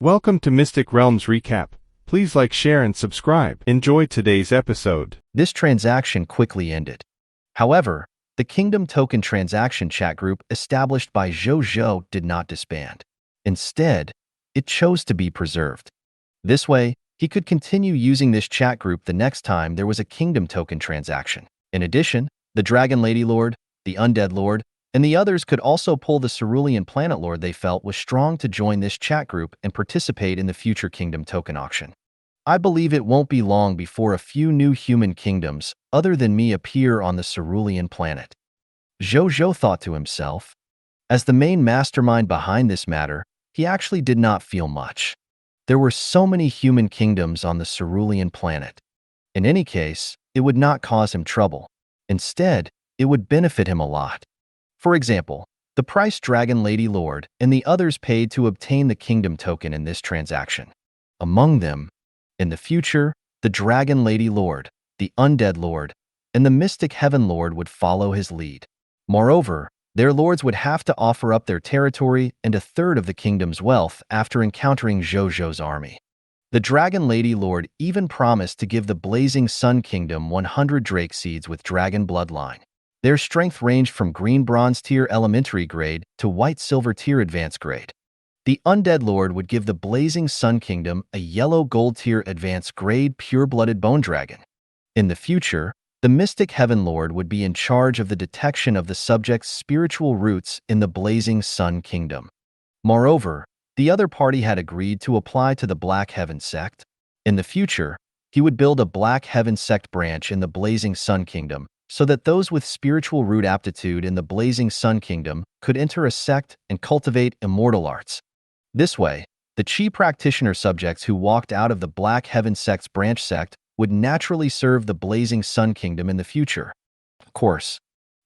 Welcome to Mystic Realms Recap. Please like, share, and subscribe. Enjoy today's episode. This transaction quickly ended. However, the Kingdom Token transaction chat group established by Zhou Zhou did not disband. Instead, it chose to be preserved. This way, he could continue using this chat group the next time there was a Kingdom Token transaction. In addition, the Dragon Lady Lord, the Undead Lord, and the others could also pull the Cerulean Planet Lord they felt was strong to join this chat group and participate in the future Kingdom Token auction. I believe it won't be long before a few new human kingdoms, other than me, appear on the Cerulean planet. Zhou Zhou thought to himself. As the main mastermind behind this matter, he actually did not feel much. There were so many human kingdoms on the Cerulean planet. In any case, it would not cause him trouble. Instead, it would benefit him a lot. For example, the price Dragon Lady Lord and the others paid to obtain the Kingdom Token in this transaction. Among them, in the future, the Dragon Lady Lord, the Undead Lord, and the Mystic Heaven Lord would follow his lead. Moreover, their lords would have to offer up their territory and a third of the kingdom's wealth after encountering Zhou Zhou's army. The Dragon Lady Lord even promised to give the Blazing Sun Kingdom 100 Drake Seeds with Dragon Bloodline. Their strength ranged from Green Bronze Tier Elementary Grade to White Silver Tier Advanced Grade. The Undead Lord would give the Blazing Sun Kingdom a Yellow Gold Tier Advanced Grade Pure-Blooded Bone Dragon. In the future, the Mystic Heaven Lord would be in charge of the detection of the subject's spiritual roots in the Blazing Sun Kingdom. Moreover, the other party had agreed to apply to the Black Heaven Sect. In the future, he would build a Black Heaven Sect branch in the Blazing Sun Kingdom, so that those with spiritual root aptitude in the Blazing Sun Kingdom could enter a sect and cultivate immortal arts. This way, the Chi practitioner subjects who walked out of the Black Heaven Sect's branch sect would naturally serve the Blazing Sun Kingdom in the future. Of course,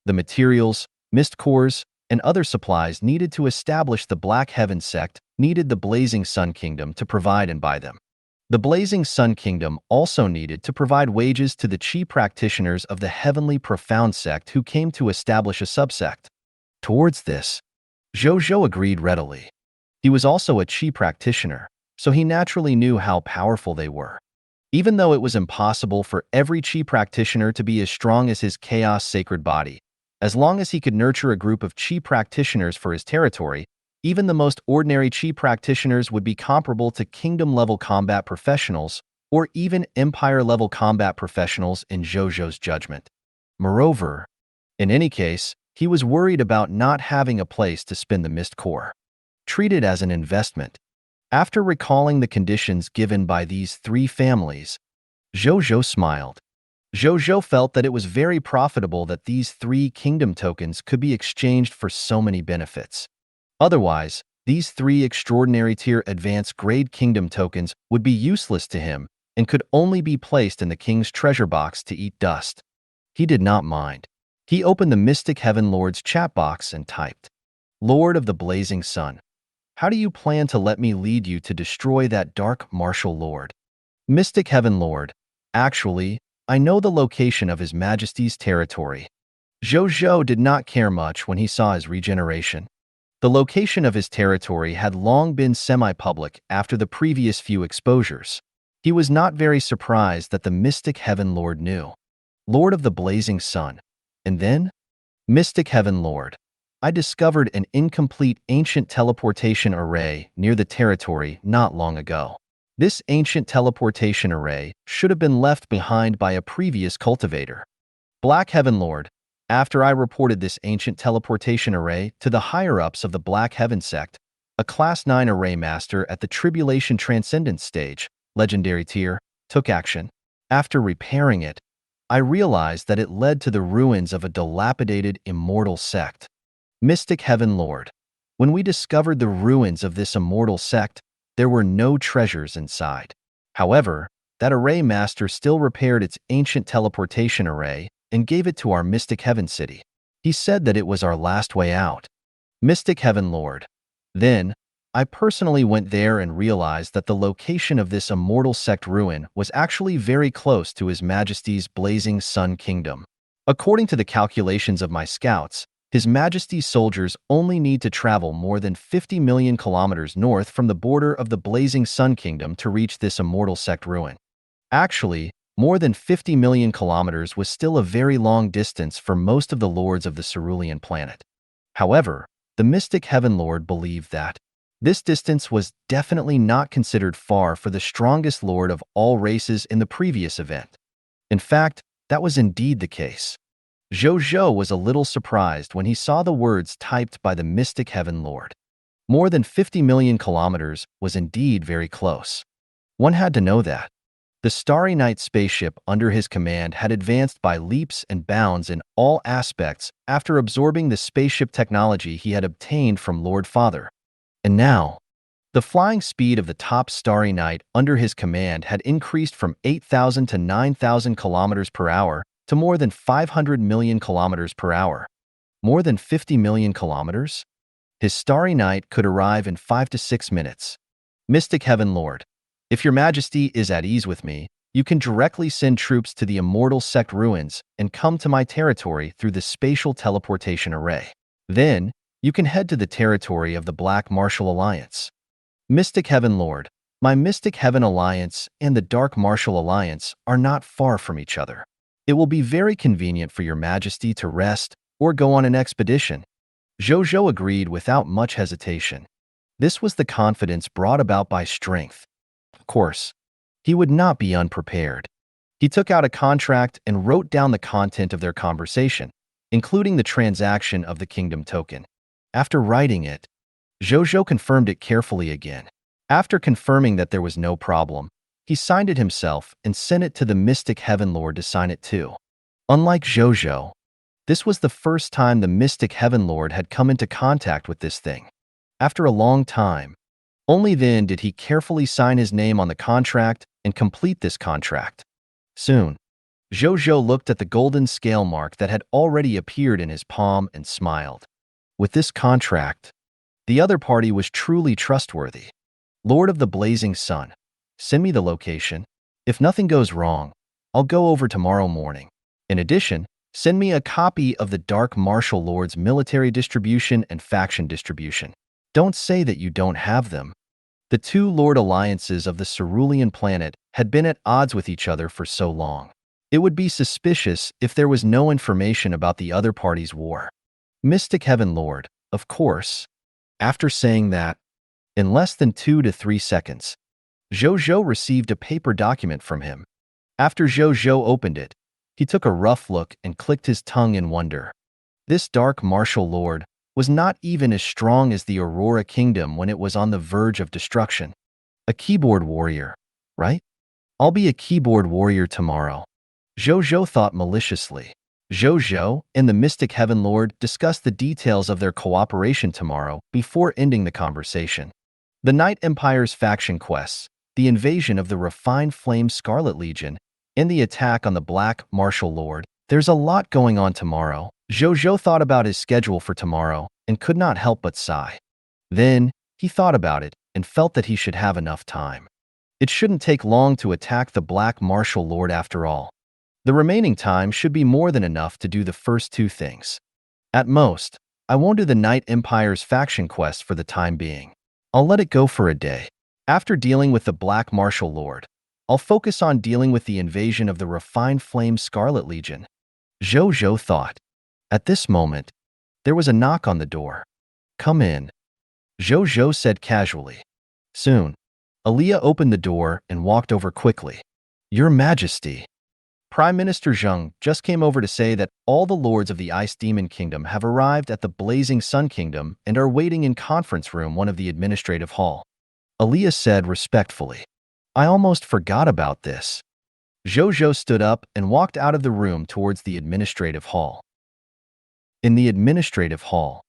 the materials, mist cores, and other supplies needed to establish the Black Heaven Sect needed the Blazing Sun Kingdom to provide and buy them. The Blazing Sun Kingdom also needed to provide wages to the Chi practitioners of the Heavenly Profound Sect who came to establish a subsect. Towards this, Zhou Zhou agreed readily. He was also a Chi practitioner, so he naturally knew how powerful they were. Even though it was impossible for every Chi practitioner to be as strong as his Chaos Sacred Body, as long as he could nurture a group of Chi practitioners for his territory, even the most ordinary Chi practitioners would be comparable to Kingdom-level combat professionals or even Empire-level combat professionals in Zhou Zhou's judgment. Moreover, in any case, he was worried about not having a place to spin the Mist Core. Treat it as an investment. After recalling the conditions given by these three families, Zhou Zhou smiled. Zhou Zhou felt that it was very profitable that these three Kingdom Tokens could be exchanged for so many benefits. Otherwise, these three extraordinary tier advanced grade Kingdom Tokens would be useless to him and could only be placed in the king's treasure box to eat dust. He did not mind. He opened the Mystic Heaven Lord's chat box and typed, "Lord of the Blazing Sun, how do you plan to let me lead you to destroy that dark martial lord?" Mystic Heaven Lord, actually, I know the location of His Majesty's territory. Zhou Zhou did not care much when he saw his regeneration. The location of his territory had long been semi-public after the previous few exposures. He was not very surprised that the Mystic Heaven Lord knew. Lord of the Blazing Sun. And then? Mystic Heaven Lord. I discovered an incomplete ancient teleportation array near the territory not long ago. This ancient teleportation array should have been left behind by a previous cultivator. Black Heaven Lord. After I reported this ancient teleportation array to the higher-ups of the Black Heaven Sect, a Class 9 Array Master at the Tribulation Transcendence stage, Legendary Tier, took action. After repairing it, I realized that it led to the ruins of a dilapidated immortal sect. Mystic Heaven Lord. When we discovered the ruins of this immortal sect, there were no treasures inside. However, that Array Master still repaired its ancient teleportation array and gave it to our Mystic Heaven City. He said that it was our last way out. Mystic Heaven Lord. Then, I personally went there and realized that the location of this immortal sect ruin was actually very close to His Majesty's Blazing Sun Kingdom. According to the calculations of my scouts, His Majesty's soldiers only need to travel more than 50 million kilometers north from the border of the Blazing Sun Kingdom to reach this immortal sect ruin. Actually, more than 50 million kilometers was still a very long distance for most of the lords of the cerulean planet. However, the mystic Heaven Lord believed that this distance was definitely not considered far for the strongest lord of all races in the previous event. In fact, that was indeed the case. Zhou Zhou was a little surprised when he saw the words typed by the mystic Heaven Lord. More than 50 million kilometers was indeed very close. One had to know that. The Starry Night spaceship under his command had advanced by leaps and bounds in all aspects after absorbing the spaceship technology he had obtained from Lord Father. And now, the flying speed of the top Starry Night under his command had increased from 8,000 to 9,000 kilometers per hour to more than 500 million kilometers per hour. More than 50 million kilometers? His Starry Night could arrive in 5 to 6 minutes. Mystic Heaven Lord, if your Majesty is at ease with me, you can directly send troops to the immortal sect ruins and come to my territory through the spatial teleportation array. Then, you can head to the territory of the Black Martial Alliance. Mystic Heaven Lord, my Mystic Heaven Alliance and the Dark Martial Alliance are not far from each other. It will be very convenient for your Majesty to rest or go on an expedition. Zhou Zhou agreed without much hesitation. This was the confidence brought about by strength. Of course, he would not be unprepared. He took out a contract and wrote down the content of their conversation, including the transaction of the kingdom token. After writing it, Zhou Zhou confirmed it carefully again. After confirming that there was no problem, he signed it himself and sent it to the Mystic Heaven Lord to sign it too. Unlike Zhou Zhou, this was the first time the Mystic Heaven Lord had come into contact with this thing. After a long time, only then did he carefully sign his name on the contract and complete this contract. Soon, Zhou Zhou looked at the golden scale mark that had already appeared in his palm and smiled. With this contract, the other party was truly trustworthy. Lord of the Blazing Sun, send me the location. If nothing goes wrong, I'll go over tomorrow morning. In addition, send me a copy of the Dark Martial Lord's military distribution and faction distribution. Don't say that you don't have them. The two Lord Alliances of the cerulean planet had been at odds with each other for so long. It would be suspicious if there was no information about the other party's war. Mystic Heaven Lord, of course. After saying that, in less than 2 to 3 seconds, Zhou Zhou received a paper document from him. After Zhou Zhou opened it, he took a rough look and clicked his tongue in wonder. This Dark Martial Lord was not even as strong as the Aurora Kingdom when it was on the verge of destruction. A keyboard warrior, right? I'll be a keyboard warrior tomorrow. Zhou Zhou thought maliciously. Zhou Zhou and the Mystic Heaven Lord discussed the details of their cooperation tomorrow before ending the conversation. The Night Empire's faction quests, the invasion of the refined Flame Scarlet Legion, and the attack on the Black Martial Lord. There's a lot going on tomorrow. Zhou Zhou thought about his schedule for tomorrow and could not help but sigh. Then, he thought about it and felt that he should have enough time. It shouldn't take long to attack the Black Martial Lord after all. The remaining time should be more than enough to do the first two things. At most, I won't do the Night Empire's faction quest for the time being. I'll let it go for a day. After dealing with the Black Martial Lord, I'll focus on dealing with the invasion of the refined Flame Scarlet Legion. Zhou Zhou thought. At this moment, there was a knock on the door. Come in, Zhou Zhou said casually. Soon, Aaliyah opened the door and walked over quickly. Your Majesty. Prime Minister Zheng just came over to say that all the lords of the Ice Demon Kingdom have arrived at the Blazing Sun Kingdom and are waiting in conference room 1 of the administrative hall. Aaliyah said respectfully. I almost forgot about this. Zhou Zhou stood up and walked out of the room towards the administrative hall. In the administrative hall,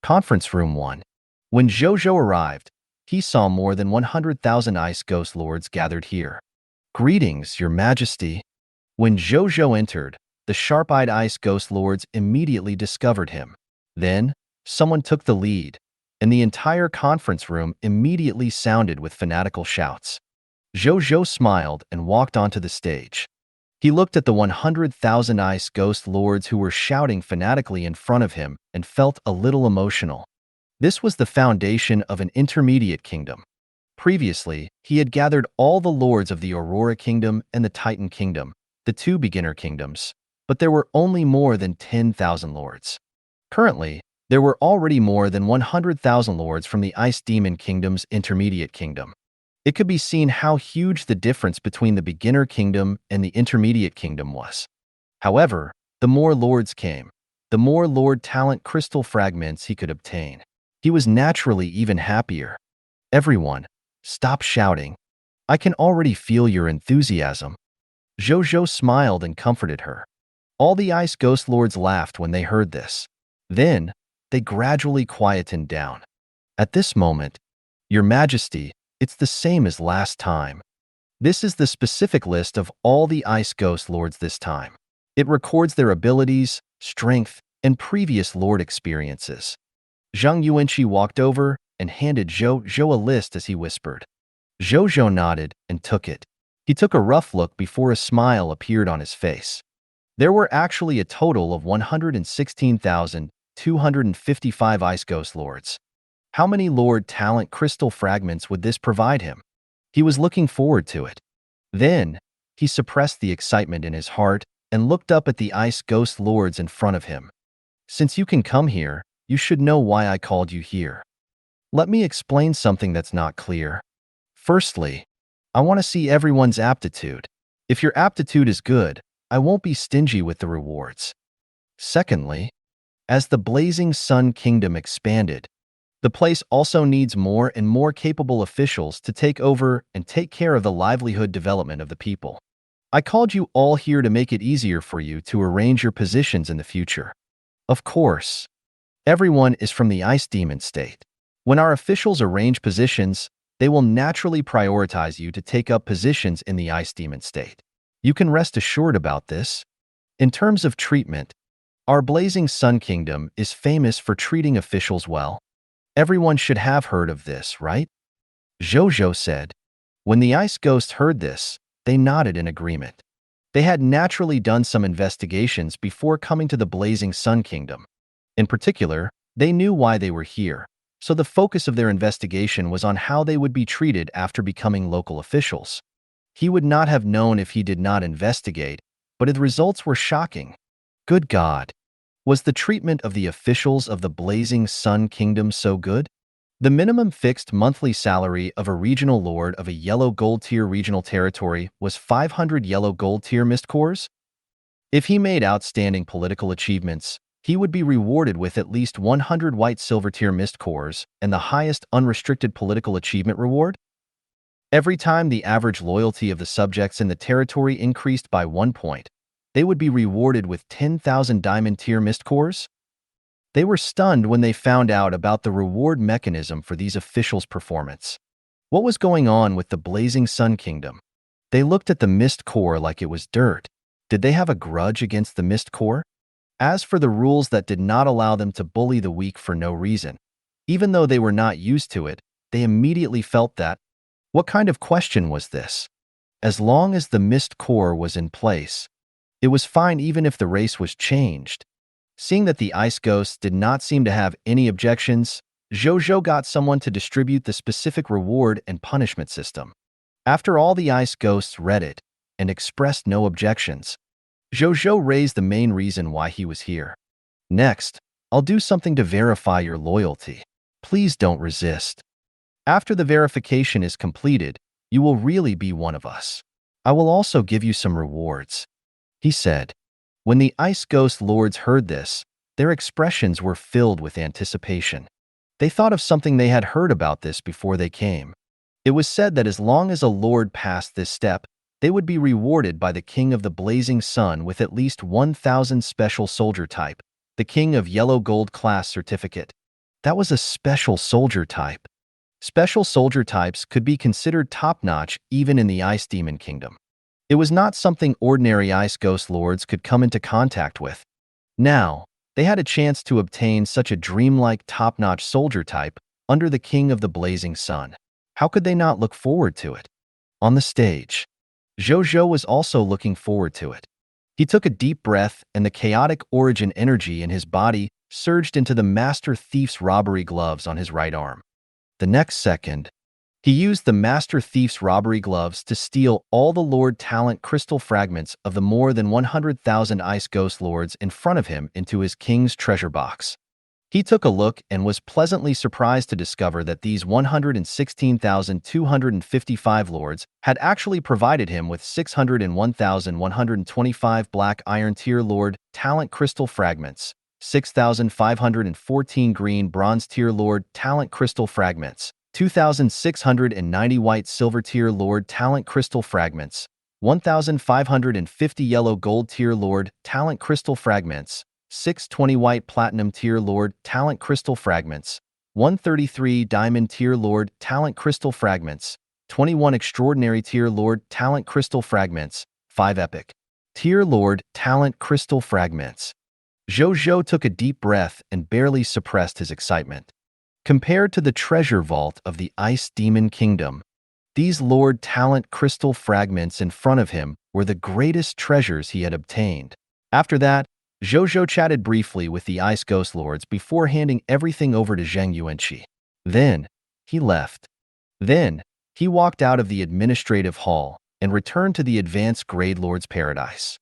conference room 1, when Zhou Zhou arrived, he saw more than 100,000 Ice Ghost Lords gathered here. Greetings, Your Majesty. When Zhou Zhou entered, the sharp-eyed Ice Ghost Lords immediately discovered him. Then, someone took the lead, and the entire conference room immediately sounded with fanatical shouts. Zhou Zhou smiled and walked onto the stage. He looked at the 100,000 ice ghost lords who were shouting fanatically in front of him and felt a little emotional. This was the foundation of an intermediate kingdom. Previously, he had gathered all the lords of the Aurora Kingdom and the Titan Kingdom, the two beginner kingdoms, but there were only more than 10,000 lords. Currently, there were already more than 100,000 lords from the Ice Demon Kingdom's intermediate kingdom. It could be seen how huge the difference between the beginner kingdom and the intermediate kingdom was. However, the more lords came, the more lord talent crystal fragments he could obtain. He was naturally even happier. Everyone, stop shouting. I can already feel your enthusiasm. Zhou Zhou smiled and comforted her. All the ice ghost lords laughed when they heard this. Then, they gradually quietened down. At this moment, Your Majesty, it's the same as last time. This is the specific list of all the ice ghost lords this time. It records their abilities, strength, and previous lord experiences. Zhang Yuanqi walked over and handed Zhou Zhou a list as he whispered. Zhou Zhou nodded and took it. He took a rough look before a smile appeared on his face. There were actually a total of 116,255 ice ghost lords. How many lord talent crystal fragments would this provide him? He was looking forward to it. Then, he suppressed the excitement in his heart and looked up at the ice ghost lords in front of him. Since you can come here, you should know why I called you here. Let me explain something that's not clear. Firstly, I want to see everyone's aptitude. If your aptitude is good, I won't be stingy with the rewards. Secondly, as the Blazing Sun Kingdom expanded, the place also needs more and more capable officials to take over and take care of the livelihood development of the people. I called you all here to make it easier for you to arrange your positions in the future. Of course, everyone is from the Ice Demon state. When our officials arrange positions, they will naturally prioritize you to take up positions in the Ice Demon state. You can rest assured about this. In terms of treatment, our Blazing Sun Kingdom is famous for treating officials well. Everyone should have heard of this, right? Zhou Zhou said. When the Ice Ghost heard this, they nodded in agreement. They had naturally done some investigations before coming to the Blazing Sun Kingdom. In particular, they knew why they were here, so the focus of their investigation was on how they would be treated after becoming local officials. He would not have known if he did not investigate, but the results were shocking. Good God! Was the treatment of the officials of the Blazing Sun Kingdom so good? The minimum fixed monthly salary of a regional lord of a yellow gold tier regional territory was 500 yellow gold tier mist cores. If he made outstanding political achievements, he would be rewarded with at least 100 white silver tier mist cores and the highest unrestricted political achievement reward. Every time the average loyalty of the subjects in the territory increased by 1 point, they would be rewarded with 10,000 diamond tier mist cores. They were stunned when they found out about the reward mechanism for these officials' performance. What was going on with the Blazing Sun Kingdom? They looked at the mist core like it was dirt. Did they have a grudge against the mist core? As for the rules that did not allow them to bully the weak for no reason, even though they were not used to it, they immediately felt that. What kind of question was this? As long as the mist core was in place, it was fine even if the race was changed. Seeing that the ice ghosts did not seem to have any objections, Zhou Zhou got someone to distribute the specific reward and punishment system. After all the ice ghosts read it and expressed no objections, Zhou Zhou raised the main reason why he was here. Next, I'll do something to verify your loyalty. Please don't resist. After the verification is completed, you will really be one of us. I will also give you some rewards, he said. When the Ice Ghost Lords heard this, their expressions were filled with anticipation. They thought of something they had heard about this before they came. It was said that as long as a lord passed this step, they would be rewarded by the King of the Blazing Sun with at least 1,000 special soldier type, the King of Yellow Gold class certificate. That was a special soldier type. Special soldier types could be considered top-notch even in the Ice Demon Kingdom. It was not something ordinary Ice Ghost Lords could come into contact with. Now, they had a chance to obtain such a dreamlike top-notch soldier type under the King of the Blazing Sun. How could they not look forward to it? On the stage, Zhou Zhou was also looking forward to it. He took a deep breath, and the chaotic origin energy in his body surged into the Master Thief's robbery gloves on his right arm. The next second, he used the Master Thief's robbery gloves to steal all the Lord Talent crystal fragments of the more than 100,000 Ice Ghost Lords in front of him into his king's treasure box. He took a look and was pleasantly surprised to discover that these 116,255 lords had actually provided him with 601,125 Black Iron Tier Lord Talent Crystal Fragments, 6,514 Green Bronze Tier Lord Talent Crystal Fragments, 2,690 White Silver Tier Lord Talent Crystal Fragments, 1,550 Yellow Gold Tier Lord Talent Crystal Fragments, 620 White Platinum Tier Lord Talent Crystal Fragments, 133 Diamond Tier Lord Talent Crystal Fragments, 21 Extraordinary Tier Lord Talent Crystal Fragments, 5 Epic Tier Lord Talent Crystal Fragments. Zhou Zhou took a deep breath and barely suppressed his excitement. Compared to the treasure vault of the Ice Demon Kingdom, these Lord Talent Crystal Fragments in front of him were the greatest treasures he had obtained. After that, Zhou Zhou chatted briefly with the Ice Ghost Lords before handing everything over to Zheng Yuanqi. Then, he left. Then, he walked out of the administrative hall and returned to the Advanced Grade Lord's Paradise.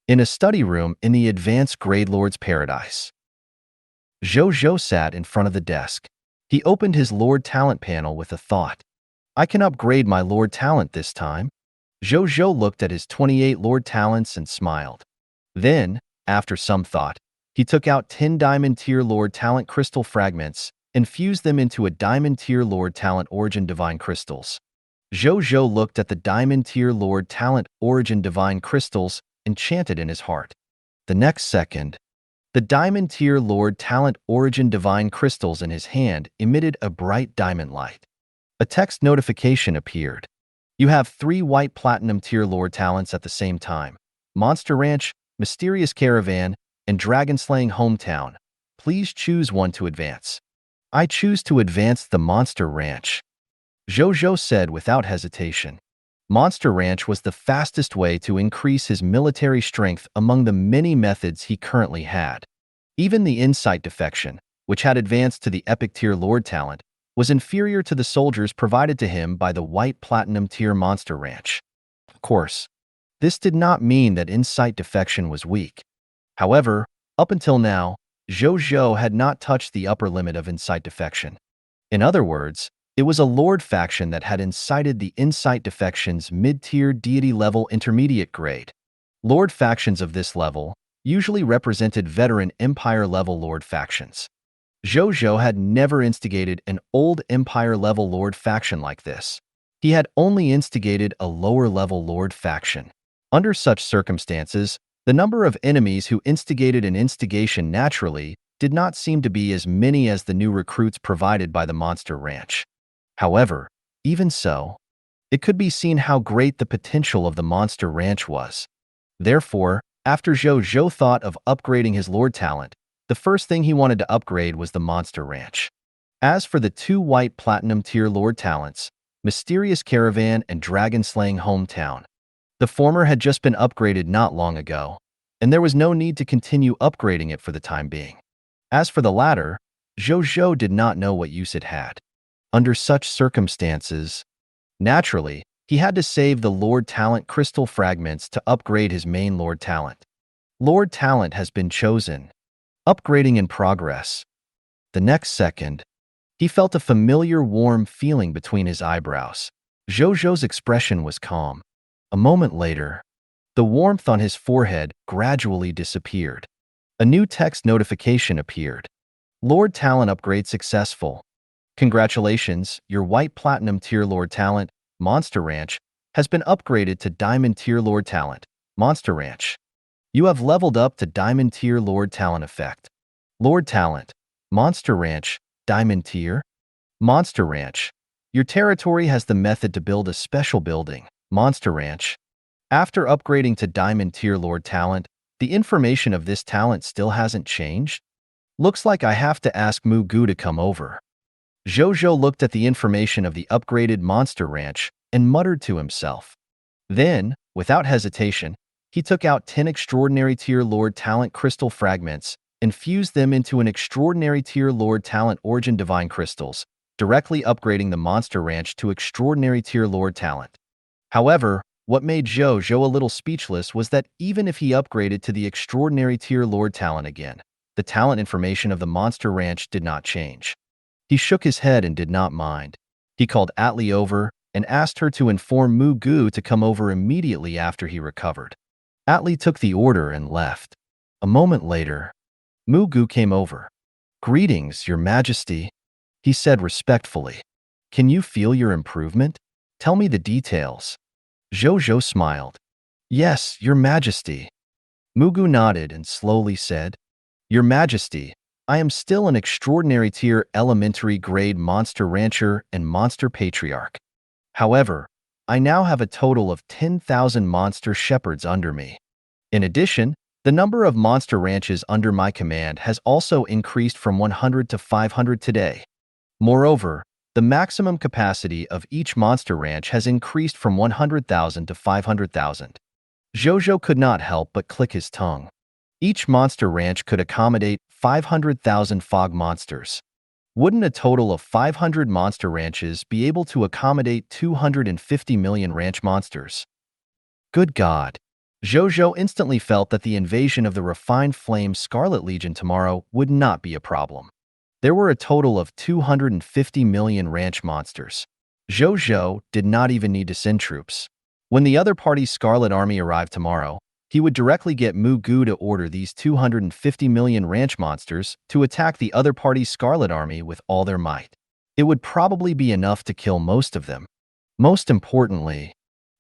In a study room in the Advanced Grade Lord's Paradise, Zhou Zhou sat in front of the desk. He opened his Lord Talent panel with a thought. I can upgrade my Lord Talent this time. Zhou Zhou looked at his 28 Lord Talents and smiled. Then, after some thought, he took out 10 Diamond Tier Lord Talent Crystal Fragments and fused them into a Diamond Tier Lord Talent Origin Divine Crystals. Zhou Zhou looked at the Diamond Tier Lord Talent Origin Divine Crystals and chanted in his heart. The next second, the Diamond Tier Lord Talent Origin Divine Crystals in his hand emitted a bright diamond light. A text notification appeared. You have 3 White Platinum Tier Lord Talents at the same time. Monster Ranch, Mysterious Caravan, and Dragon-Slaying Hometown. Please choose one to advance. I choose to advance the Monster Ranch, Zhou Zhou said without hesitation. Monster Ranch was the fastest way to increase his military strength among the many methods he currently had. Even the Insight Defection, which had advanced to the Epic Tier Lord Talent, was inferior to the soldiers provided to him by the White Platinum Tier Monster Ranch. Of course, this did not mean that Insight Defection was weak. However, up until now, Zhou Zhou had not touched the upper limit of Insight Defection. In other words, it was a Lord faction that had incited the Insight Defection's mid-tier deity-level intermediate grade. Lord factions of this level usually represented veteran Empire-level Lord factions. Zhou Zhou had never instigated an old Empire-level Lord faction like this. He had only instigated a lower-level Lord faction. Under such circumstances, the number of enemies who instigated an instigation naturally did not seem to be as many as the new recruits provided by the Monster Ranch. However, even so, it could be seen how great the potential of the Monster Ranch was. Therefore, after Zhou Zhou thought of upgrading his Lord Talent, the first thing he wanted to upgrade was the Monster Ranch. As for the 2 White Platinum Tier Lord Talents, Mysterious Caravan and Dragon-Slaying Hometown, the former had just been upgraded not long ago, and there was no need to continue upgrading it for the time being. As for the latter, Zhou Zhou did not know what use it had. Under such circumstances, naturally, he had to save the Lord Talent Crystal Fragments to upgrade his main Lord Talent. Lord Talent has been chosen. Upgrading in progress. The next second, he felt a familiar warm feeling between his eyebrows. Zhou Zhou's expression was calm. A moment later, the warmth on his forehead gradually disappeared. A new text notification appeared. Lord Talent upgrade successful. Congratulations, your White Platinum Tier Lord Talent, Monster Ranch, has been upgraded to Diamond Tier Lord Talent, Monster Ranch. You have leveled up to Diamond Tier Lord Talent effect. Lord Talent, Monster Ranch, Diamond Tier, Monster Ranch. Your territory has the method to build a special building, Monster Ranch. After upgrading to Diamond Tier Lord Talent, the information of this talent still hasn't changed? Looks like I have to ask Mu Gu to come over. Zhou Zhou looked at the information of the upgraded Monster Ranch and muttered to himself. Then, without hesitation, he took out 10 extraordinary tier Lord Talent crystal fragments and fused them into an extraordinary tier Lord Talent origin divine crystals, directly upgrading the monster ranch to extraordinary tier Lord Talent. However, what made Zhou Zhou a little speechless was that even if he upgraded to the extraordinary tier Lord Talent again, the talent information of the monster ranch did not change. He shook his head and did not mind. He called Atli over and asked her to inform Mu Gu to come over immediately after he recovered. Atli took the order and left. A moment later, Mu Gu came over. "Greetings, Your Majesty," he said respectfully. "Can you feel your improvement? Tell me the details." Zhou Zhou smiled. "Yes, Your Majesty." Mu Gu nodded and slowly said, "Your Majesty, I am still an extraordinary tier elementary grade monster rancher and monster patriarch. However, I now have a total of 10,000 monster shepherds under me. In addition, the number of monster ranches under my command has also increased from 100 to 500 today. Moreover, the maximum capacity of each monster ranch has increased from 100,000 to 500,000. Zhou Zhou could not help but click his tongue. Each monster ranch could accommodate 500,000 fog monsters. Wouldn't a total of 500 monster ranches be able to accommodate 250 million ranch monsters? Good God! Zhou Zhou instantly felt that the invasion of the refined flame Scarlet Legion tomorrow would not be a problem. There were a total of 250 million ranch monsters. Zhou Zhou did not even need to send troops. When the other party's Scarlet Army arrived tomorrow, he would directly get Mu Gu to order these 250 million ranch monsters to attack the other party's Scarlet Army with all their might. It would probably be enough to kill most of them. Most importantly,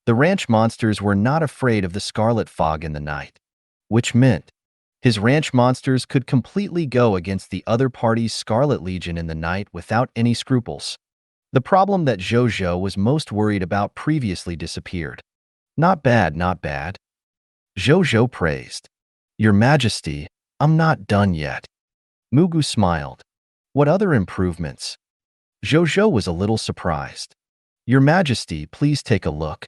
the ranch monsters were not afraid of the scarlet fog in the night, which meant his ranch monsters could completely go against the other party's Scarlet Legion in the night without any scruples. The problem that Zhou Zhou was most worried about previously disappeared. Not bad, not bad. Zhou Zhou praised. Your Majesty, I'm not done yet. Mu Gu smiled. What other improvements? Zhou Zhou was a little surprised. Your Majesty, please take a look.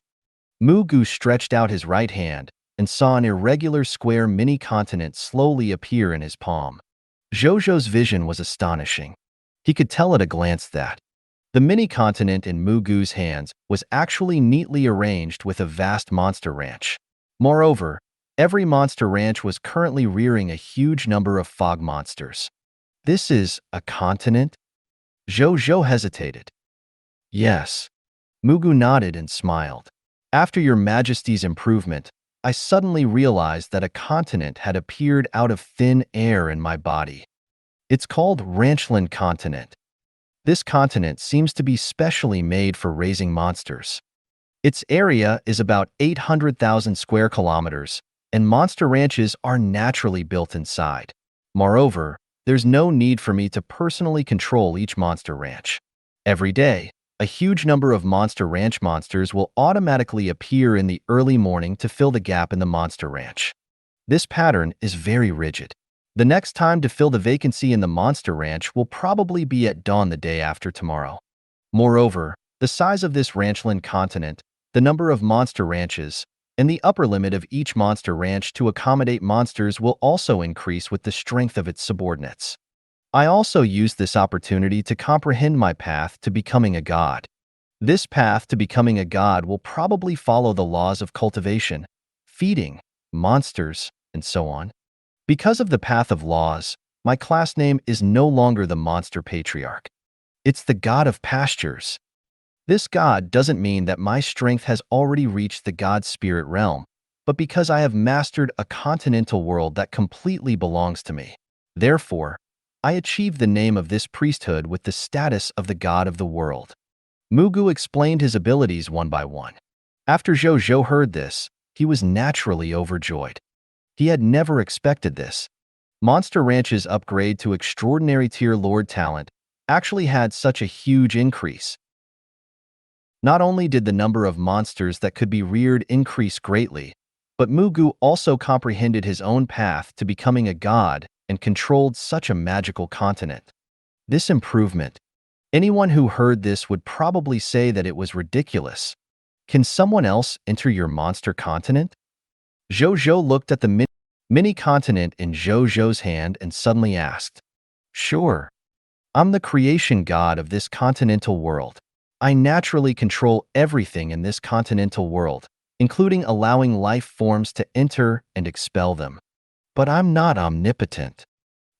Mu Gu stretched out his right hand and saw an irregular square mini-continent slowly appear in his palm. Zhou Zhou's vision was astonishing. He could tell at a glance that the mini-continent in Mu Gu's hands was actually neatly arranged with a vast monster ranch. Moreover, every monster ranch was currently rearing a huge number of fog monsters. This is a continent? Zhou Zhou hesitated. Yes. Mu Gu nodded and smiled. After Your Majesty's improvement, I suddenly realized that a continent had appeared out of thin air in my body. It's called Ranchland Continent. This continent seems to be specially made for raising monsters. Its area is about 800,000 square kilometers, and monster ranches are naturally built inside. Moreover, there's no need for me to personally control each monster ranch. Every day, a huge number of monster ranch monsters will automatically appear in the early morning to fill the gap in the monster ranch. This pattern is very rigid. The next time to fill the vacancy in the monster ranch will probably be at dawn the day after tomorrow. Moreover, the size of this ranchland continent, the number of monster ranches, and the upper limit of each monster ranch to accommodate monsters will also increase with the strength of its subordinates. I also used this opportunity to comprehend my path to becoming a god. This path to becoming a god will probably follow the laws of cultivation, feeding, monsters, and so on. Because of the path of laws, my class name is no longer the Monster Patriarch. It's the God of Pastures. This god doesn't mean that my strength has already reached the god spirit realm, but because I have mastered a continental world that completely belongs to me. Therefore, I achieved the name of this priesthood with the status of the god of the world. Mu Gu explained his abilities one by one. After Zhou Zhou heard this, he was naturally overjoyed. He had never expected this. Monster Ranch's upgrade to extraordinary tier Lord Talent actually had such a huge increase. Not only did the number of monsters that could be reared increase greatly, but Mu Gu also comprehended his own path to becoming a god and controlled such a magical continent. This improvement, anyone who heard this would probably say that it was ridiculous. Can someone else enter your monster continent? Zhou Zhou looked at the mini continent in Zhou Zhou's hand and suddenly asked, Sure. I'm the creation god of this continental world. I naturally control everything in this continental world, including allowing life forms to enter and expel them. But I'm not omnipotent.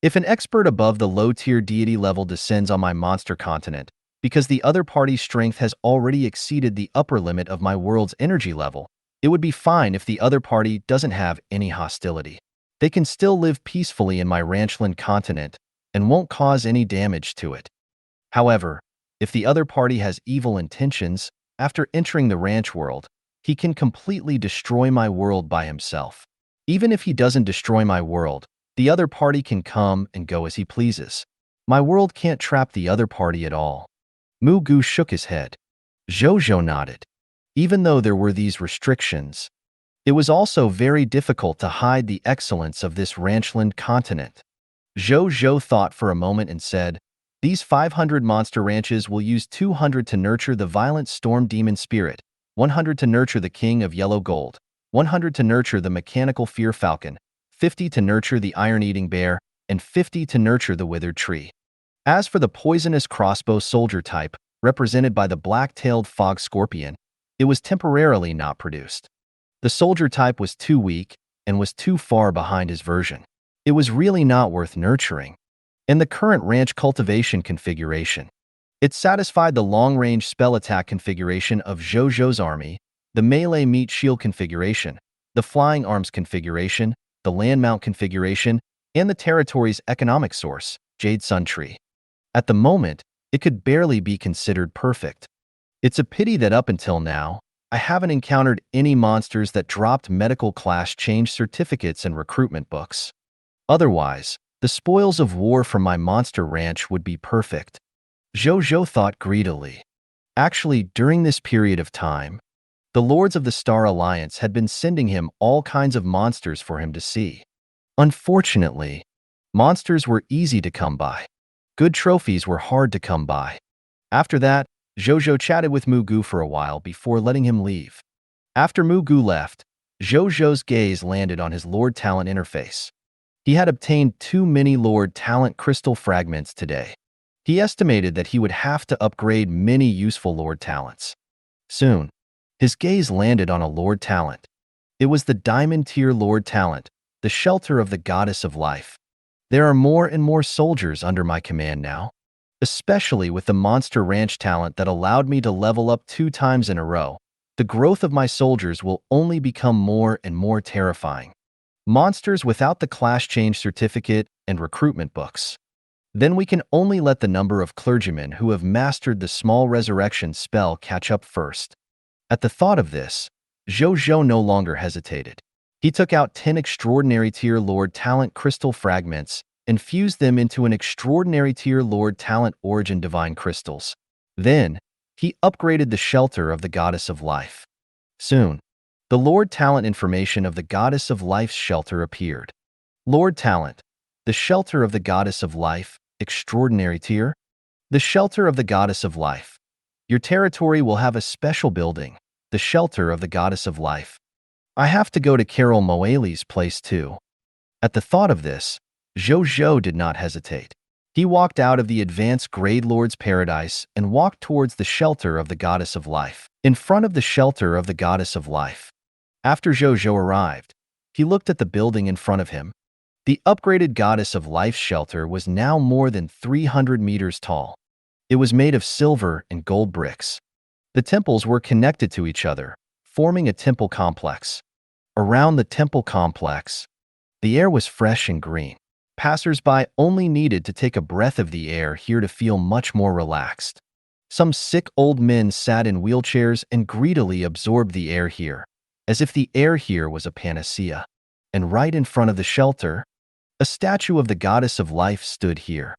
If an expert above the low-tier deity level descends on my monster continent, because the other party's strength has already exceeded the upper limit of my world's energy level, it would be fine if the other party doesn't have any hostility. They can still live peacefully in my ranchland continent and won't cause any damage to it. However, if the other party has evil intentions, after entering the ranch world, he can completely destroy my world by himself. Even if he doesn't destroy my world, the other party can come and go as he pleases. My world can't trap the other party at all. Mu Gu shook his head. Zhou Zhou nodded. Even though there were these restrictions, it was also very difficult to hide the excellence of this ranchland continent. Zhou Zhou thought for a moment and said, These 500 monster ranches will use 200 to nurture the violent storm demon spirit, 100 to nurture the king of yellow gold, 100 to nurture the mechanical fear falcon, 50 to nurture the iron-eating bear, and 50 to nurture the withered tree. As for the poisonous crossbow soldier type, represented by the black-tailed fog scorpion, it was temporarily not produced. The soldier type was too weak and was too far behind his version. It was really not worth nurturing. In the current ranch cultivation configuration, it satisfied the long-range spell attack configuration of Zhou Zhou's army, the melee meat shield configuration, the flying arms configuration, the land mount configuration, and the territory's economic source, Jade Sun Tree. At the moment, it could barely be considered perfect. It's a pity that up until now, I haven't encountered any monsters that dropped medical class change certificates and recruitment books. Otherwise, the spoils of war from my monster ranch would be perfect. Zhou Zhou thought greedily. Actually, during this period of time, the Lords of the Star Alliance had been sending him all kinds of monsters for him to see. Unfortunately, monsters were easy to come by. Good trophies were hard to come by. After that, Zhou Zhou chatted with Mu Gu for a while before letting him leave. After Mu Gu left, Zhou Zhou's gaze landed on his Lord Talent interface. He had obtained 2 mini Lord Talent crystal fragments today. He estimated that he would have to upgrade many useful Lord Talents. Soon, his gaze landed on a Lord Talent. It was the Diamond Tier Lord Talent, the shelter of the Goddess of Life. There are more and more soldiers under my command now, especially with the Monster Ranch talent that allowed me to level up 2 times in a row. The growth of my soldiers will only become more and more terrifying. Monsters without the class change certificate and recruitment books. Then we can only let the number of clergymen who have mastered the small resurrection spell catch up first. At the thought of this, Zhou Zhou no longer hesitated. He took out 10 extraordinary tier Lord Talent crystal fragments and fused them into an extraordinary tier Lord Talent origin divine crystals. Then, he upgraded the shelter of the Goddess of Life. Soon, the Lord Talent information of the Goddess of Life's shelter appeared. Lord Talent, the shelter of the Goddess of Life, extraordinary tier. The shelter of the Goddess of Life. Your territory will have a special building, the shelter of the Goddess of Life. I have to go to Carol Moeli's place too. At the thought of this, Zhou Zhou did not hesitate. He walked out of the advanced grade Lord's paradise and walked towards the shelter of the Goddess of Life. In front of the shelter of the Goddess of Life. After Zhou Zhou arrived, he looked at the building in front of him. The upgraded Goddess of Life's shelter was now more than 300 meters tall. It was made of silver and gold bricks. The temples were connected to each other, forming a temple complex. Around the temple complex, the air was fresh and green. Passers-by only needed to take a breath of the air here to feel much more relaxed. Some sick old men sat in wheelchairs and greedily absorbed the air here, as if the air here was a panacea. And right in front of the shelter, a statue of the Goddess of Life stood here.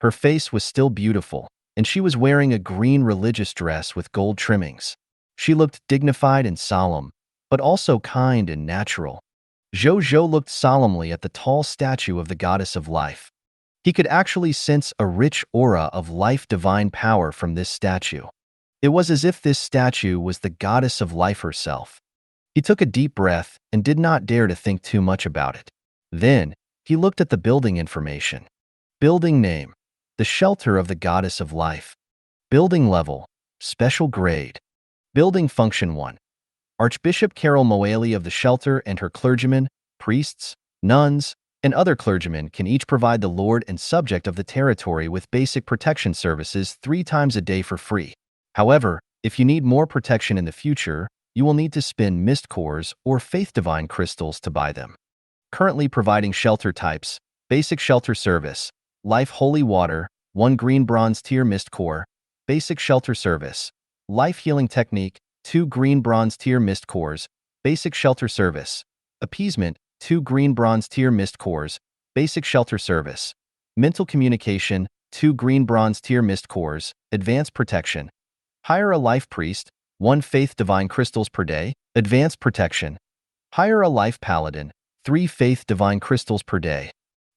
Her face was still beautiful, and she was wearing a green religious dress with gold trimmings. She looked dignified and solemn, but also kind and natural. Zhou Zhou looked solemnly at the tall statue of the Goddess of Life. He could actually sense a rich aura of life divine power from this statue. It was as if this statue was the goddess of life herself. He took a deep breath and did not dare to think too much about it. Then, he looked at the building information. Building name: the Shelter of the Goddess of Life. Building level: Special grade. Building function 1. Archbishop Carol Moali of the shelter and her clergymen, priests, nuns, and other clergymen can each provide the lord and subject of the territory with basic protection services 3 times a day for free. However, if you need more protection in the future, you will need to spend mist cores or faith divine crystals to buy them. Currently providing shelter types: basic shelter service, life holy water, 1 green bronze tier mist core; basic shelter service, life healing technique, 2 green bronze tier mist cores; basic shelter service, appeasement, 2 green bronze tier mist cores; basic shelter service, mental communication, 2 green bronze tier mist cores; advanced protection. Hire a life priest, 1 faith divine crystals per day; advanced protection. Hire a life paladin, 3 faith divine crystals per day.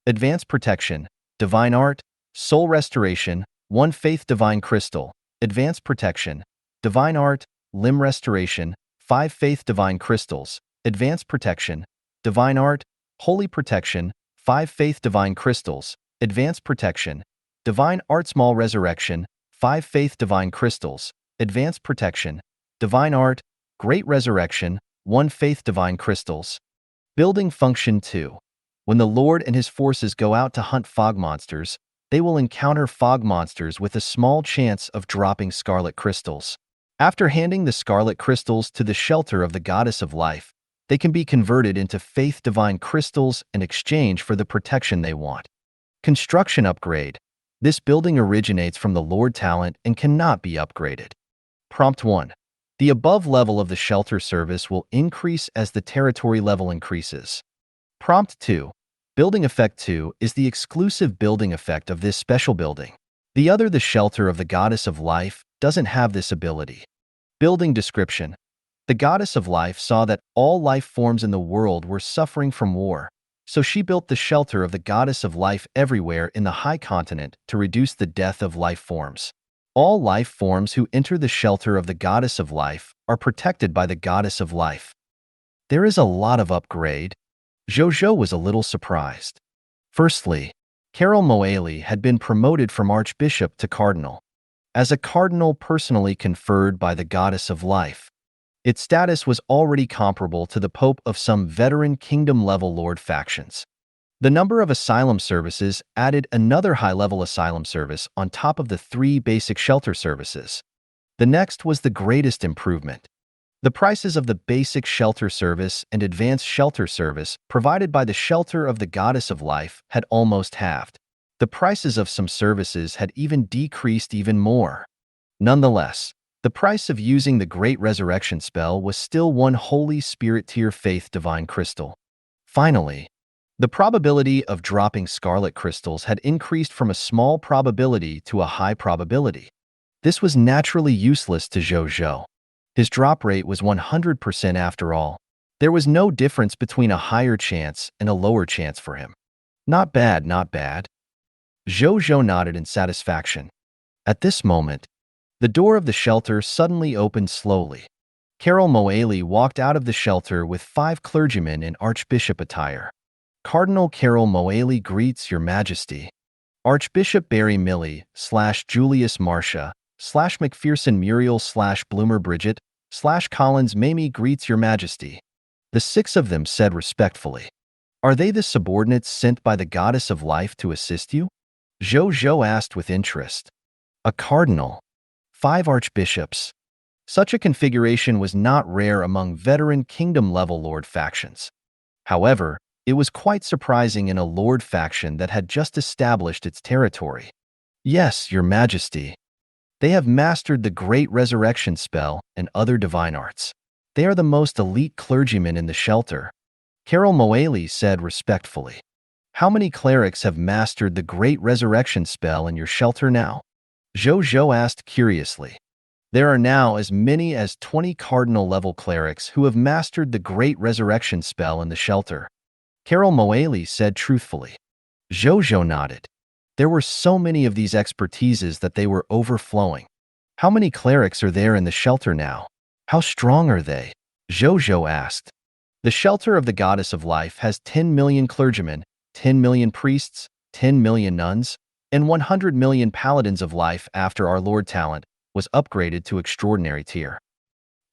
Advanced protection, divine art, soul restoration, 1 faith divine crystal. Advanced protection, divine art, limb restoration, 5 faith divine crystals. Advanced protection, divine art, holy protection, 5 faith divine crystals. Advanced protection, divine art, small resurrection, 5 faith divine crystals. Advanced protection, divine art, great resurrection, 1 faith divine crystals. Building function 2. When the Lord and his forces go out to hunt fog monsters, they will encounter fog monsters with a small chance of dropping scarlet crystals. After handing the scarlet crystals to the shelter of the goddess of life, they can be converted into faith divine crystals in exchange for the protection they want. Construction upgrade: this building originates from the Lord talent and cannot be upgraded. Prompt 1. The above level of the shelter service will increase as the territory level increases. Prompt 2. Building effect 2 is the exclusive building effect of this special building. The other, the shelter of the goddess of life, doesn't have this ability. Building description: the goddess of life saw that all life forms in the world were suffering from war, so she built the shelter of the goddess of life everywhere in the high continent to reduce the death of life forms. All life forms who enter the shelter of the goddess of life are protected by the goddess of life. There is a lot of upgrade. Zhou Zhou was a little surprised. Firstly, Carol Moali had been promoted from archbishop to cardinal. As a cardinal personally conferred by the goddess of life, its status was already comparable to the pope of some veteran kingdom-level lord factions. The number of asylum services added another high-level asylum service on top of the 3 basic shelter services. The next was the greatest improvement. The prices of the basic shelter service and advanced shelter service provided by the shelter of the goddess of life had almost halved. The prices of some services had even decreased even more. Nonetheless, the price of using the Great Resurrection spell was still 1 Holy Spirit tier faith divine crystal. Finally, the probability of dropping scarlet crystals had increased from a small probability to a high probability. This was naturally useless to Zhou Zhou. His drop rate was 100% after all. There was no difference between a higher chance and a lower chance for him. Not bad, not bad. Zhou Zhou nodded in satisfaction. At this moment, the door of the shelter suddenly opened slowly. Carol Moali walked out of the shelter with 5 clergymen in archbishop attire. Cardinal Carol Moali greets Your Majesty. Archbishop Barry Millie / Julius Marcia / McPherson Muriel / Bloomer Bridget / Collins Mamie greets Your Majesty. The 6 of them said respectfully. Are they the subordinates sent by the goddess of life to assist you? Zhou Zhou asked with interest. A cardinal. 5 archbishops. Such a configuration was not rare among veteran kingdom-level lord factions. However, it was quite surprising in a lord faction that had just established its territory. Yes, Your Majesty. They have mastered the Great Resurrection spell and other divine arts. They are the most elite clergymen in the shelter. Carol Moali said respectfully. How many clerics have mastered the Great Resurrection spell in your shelter now? Zhou Zhou asked curiously. There are now as many as 20 cardinal-level clerics who have mastered the Great Resurrection spell in the shelter. Carol Moali said truthfully. Zhou Zhou nodded. There were so many of these expertises that they were overflowing. How many clerics are there in the shelter now? How strong are they? Zhou Zhou asked. The shelter of the goddess of life has 10 million clergymen, 10 million priests, 10 million nuns, and 100 million paladins of life after our Lord Talent was upgraded to extraordinary tier.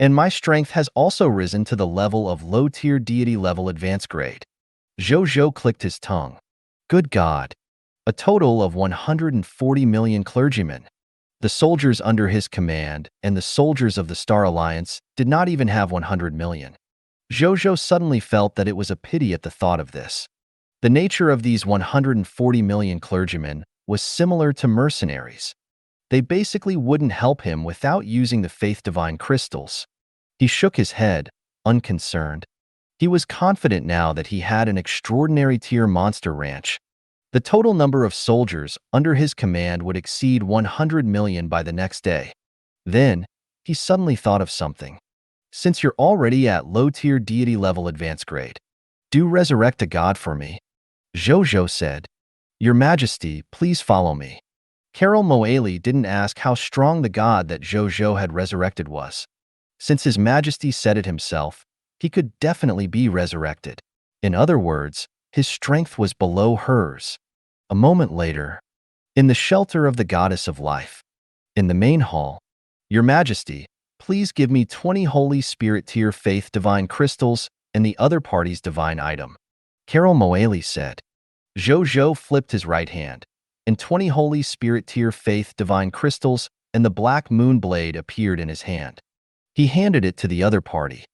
And my strength has also risen to the level of low-tier deity level advanced grade. Zhou Zhou clicked his tongue. Good God! A total of 140 million clergymen. The soldiers under his command and the soldiers of the Star Alliance did not even have 100 million. Zhou Zhou suddenly felt that it was a pity at the thought of this. The nature of these 140 million clergymen was similar to mercenaries. They basically wouldn't help him without using the faith divine crystals. He shook his head, unconcerned. He was confident now that he had an extraordinary tier monster ranch. The total number of soldiers under his command would exceed 100 million by the next day. Then, he suddenly thought of something. Since you're already at low-tier deity level advanced grade, do resurrect a god for me. Zhou Zhou said, Your Majesty, please follow me. Carol Moali didn't ask how strong the god that Zhou Zhou had resurrected was. Since His Majesty said it himself, he could definitely be resurrected. In other words, his strength was below hers. A moment later, in the shelter of the goddess of life, in the main hall, Your Majesty, please give me 20 Holy Spirit tier faith divine crystals and the other party's divine item. Carol Moali said. Zhou Zhou flipped his right hand, and 20 Holy Spirit tier faith divine crystals and the black moon blade appeared in his hand. He handed it to the other party.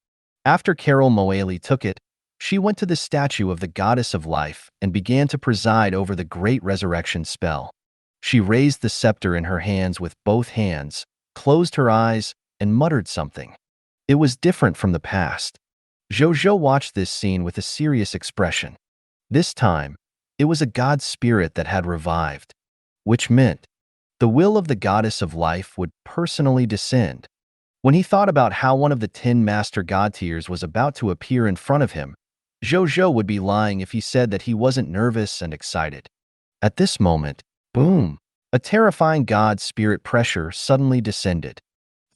After Carol Moali took it, she went to the statue of the goddess of life and began to preside over the great resurrection spell. She raised the scepter in her hands with both hands, closed her eyes, and muttered something. It was different from the past. Zhou Zhou watched this scene with a serious expression. This time, it was a god spirit that had revived, which meant the will of the goddess of life would personally descend. When he thought about how one of the 10 master god tiers was about to appear in front of him, Zhou Zhou would be lying if he said that he wasn't nervous and excited. At this moment, boom, a terrifying god spirit pressure suddenly descended.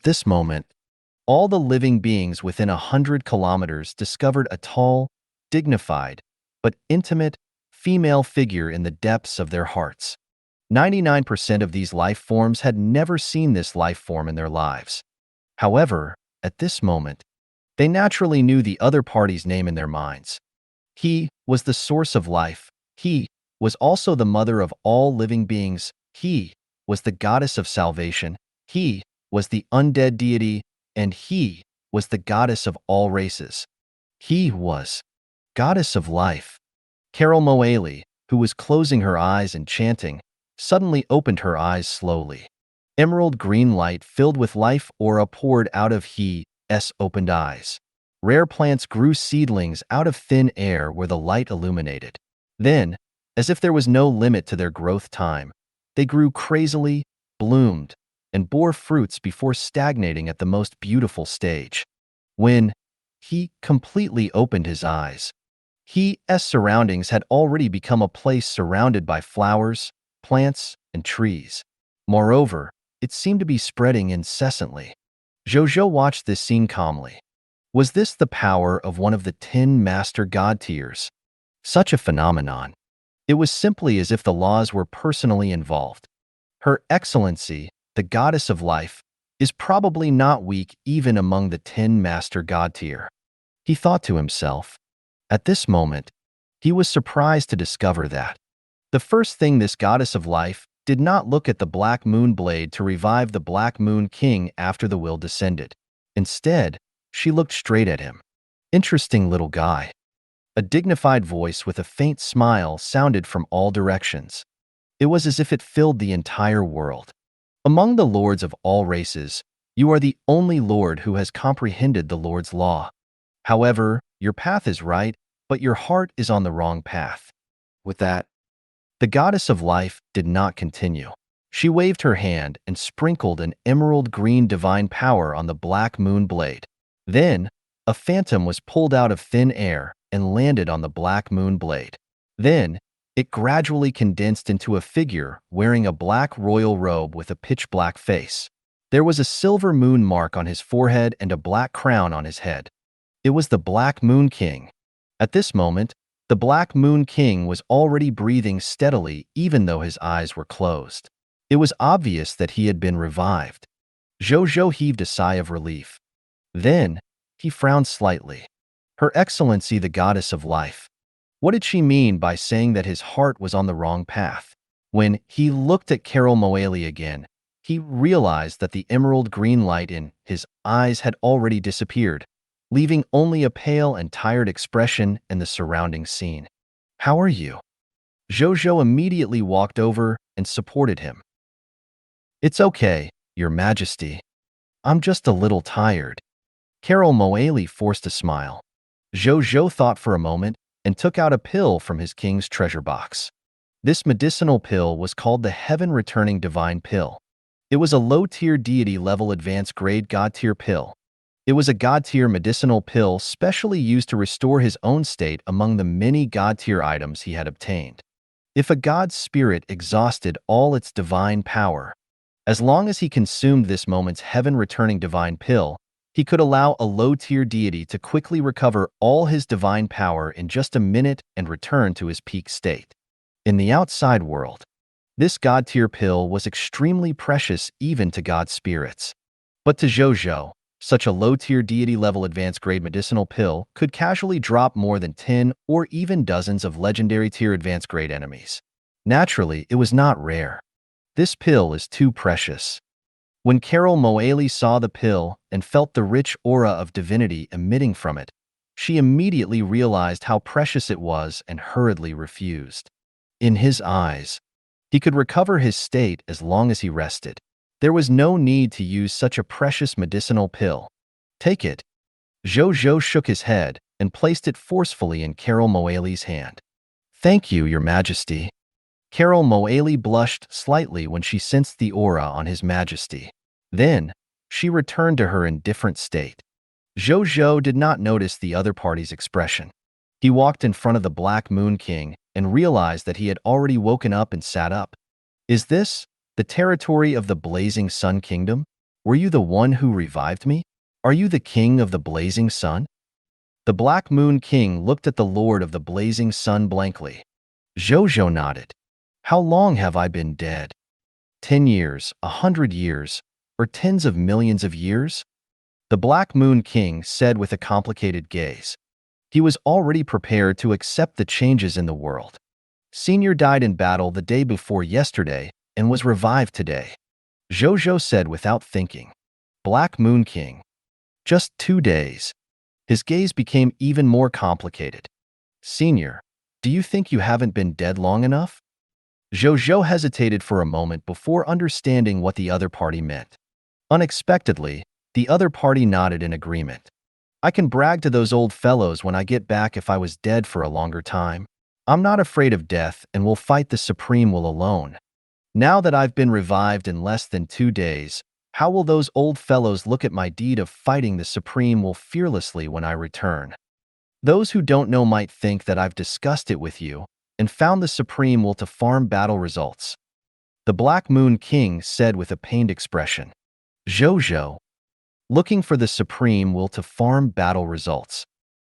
At this moment, all the living beings within 100 kilometers discovered a tall, dignified, but intimate, female figure in the depths of their hearts. 99% of these life forms had never seen this life form in their lives. However, at this moment, they naturally knew the other party's name in their minds. He was the source of life. He was also the mother of all living beings. He was the goddess of salvation. He was the undead deity, and he was the goddess of all races. He was goddess of life. Carol Moali, who was closing her eyes and chanting, suddenly opened her eyes slowly. Emerald green light filled with life aura poured out of He's opened eyes. Rare plants grew seedlings out of thin air where the light illuminated. Then, as if there was no limit to their growth time, they grew crazily, bloomed, and bore fruits before stagnating at the most beautiful stage. When he completely opened his eyes, His surroundings had already become a place surrounded by flowers, plants, and trees. Moreover, it seemed to be spreading incessantly. Zhou Zhou watched this scene calmly. Was this the power of one of the 10 master god tiers? Such a phenomenon. It was simply as if the laws were personally involved. Her Excellency, the goddess of life, is probably not weak even among the 10 master god tier. He thought to himself. At this moment, he was surprised to discover that the first thing this goddess of life did not look at the Black Moon blade to revive the Black Moon King after the will descended. Instead, she looked straight at him. Interesting little guy. A dignified voice with a faint smile sounded from all directions. It was as if it filled the entire world. Among the lords of all races, you are the only lord who has comprehended the Lord's law. However, your path is right, but your heart is on the wrong path. With that, the goddess of life did not continue. She waved her hand and sprinkled an emerald green divine power on the Black Moon blade. Then, a phantom was pulled out of thin air and landed on the Black Moon blade. Then, it gradually condensed into a figure wearing a black royal robe with a pitch-black face. There was a silver moon mark on his forehead and a black crown on his head. It was the Black Moon King. At this moment, the Black Moon King was already breathing steadily even though his eyes were closed. It was obvious that he had been revived. Zhou Zhou heaved a sigh of relief. Then, he frowned slightly. Her Excellency the Goddess of Life. What did she mean by saying that his heart was on the wrong path? When he looked at Carol Moali again, he realized that the emerald green light in his eyes had already disappeared, leaving only a pale and tired expression in the surrounding scene. "How are you?" Zhou Zhou immediately walked over and supported him. "It's okay, Your Majesty. I'm just a little tired." Carol Moali forced a smile. Zhou Zhou thought for a moment and took out a pill from his king's treasure box. This medicinal pill was called the Heaven Returning Divine Pill. It was a low-tier deity-level advanced-grade god-tier pill. It was a god-tier medicinal pill specially used to restore his own state among the many god-tier items he had obtained. If a god's spirit exhausted all its divine power, as long as he consumed this moment's heaven-returning divine pill, he could allow a low-tier deity to quickly recover all his divine power in just a minute and return to his peak state. In the outside world, this god-tier pill was extremely precious even to god spirits. But to Zhou Zhou, such a low-tier deity-level advanced-grade medicinal pill could casually drop more than 10 or even dozens of legendary-tier advanced-grade enemies. Naturally, it was not rare. This pill is too precious. When Carol Moali saw the pill and felt the rich aura of divinity emitting from it, she immediately realized how precious it was and hurriedly refused. In his eyes, he could recover his state as long as he rested. There was no need to use such a precious medicinal pill. "Take it." Zhou Zhou shook his head and placed it forcefully in Carol Moali's hand. "Thank you, Your Majesty." Carol Moali blushed slightly when she sensed the aura on His Majesty. Then, she returned to her indifferent state. Zhou Zhou did not notice the other party's expression. He walked in front of the Black Moon King and realized that he had already woken up and sat up. "Is this the territory of the Blazing Sun Kingdom? Were you the one who revived me? Are you the king of the Blazing Sun?" The Black Moon King looked at the Lord of the Blazing Sun blankly. Zhou Zhou nodded. "How long have I been dead? 10 years, 100 years, or tens of millions of years?" The Black Moon King said with a complicated gaze. He was already prepared to accept the changes in the world. "Senior died in battle the day before yesterday and was revived today," Zhou Zhou said without thinking. Black Moon King. "Just 2 days." His gaze became even more complicated. "Senior, do you think you haven't been dead long enough?" Zhou Zhou hesitated for a moment before understanding what the other party meant. Unexpectedly, the other party nodded in agreement. "I can brag to those old fellows when I get back if I was dead for a longer time. I'm not afraid of death and will fight the Supreme Will alone. Now that I've been revived in less than 2 days, how will those old fellows look at my deed of fighting the Supreme Will fearlessly when I return? Those who don't know might think that I've discussed it with you and found the Supreme Will to farm battle results," the Black Moon King said with a pained expression. Zhou Zhou, looking for the Supreme Will to farm battle results.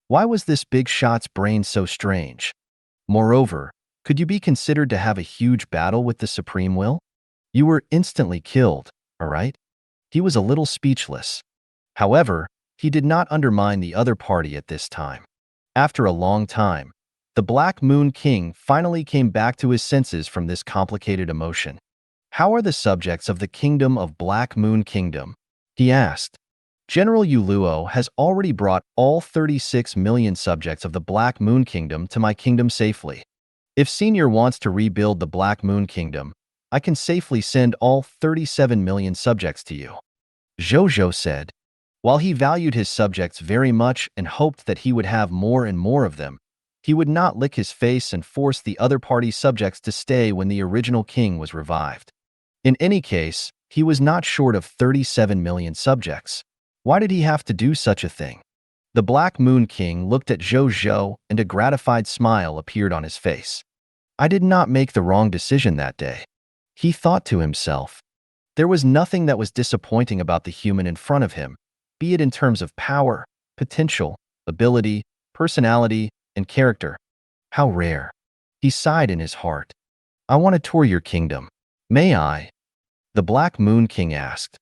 Why was this big shot's brain so strange? Moreover, could you be considered to have a huge battle with the Supreme Will? You were instantly killed, all right? He was a little speechless. However, he did not undermine the other party at this time. After a long time, the Black Moon King finally came back to his senses from this complicated emotion. "How are the subjects of the Kingdom of Black Moon Kingdom?" he asked. "General Yuluo has already brought all 36 million subjects of the Black Moon Kingdom to my kingdom safely. If Senior wants to rebuild the Black Moon Kingdom, I can safely send all 37 million subjects to you," Zhou Zhou said. While he valued his subjects very much and hoped that he would have more and more of them, he would not lick his face and force the other party's subjects to stay when the original king was revived. In any case, he was not short of 37 million subjects. Why did he have to do such a thing? The Black Moon King looked at Zhou Zhou and a gratified smile appeared on his face. "I did not make the wrong decision that day," he thought to himself. There was nothing that was disappointing about the human in front of him, be it in terms of power, potential, ability, personality, and character. How rare. He sighed in his heart. I want to tour your kingdom. May I? The Black Moon King asked.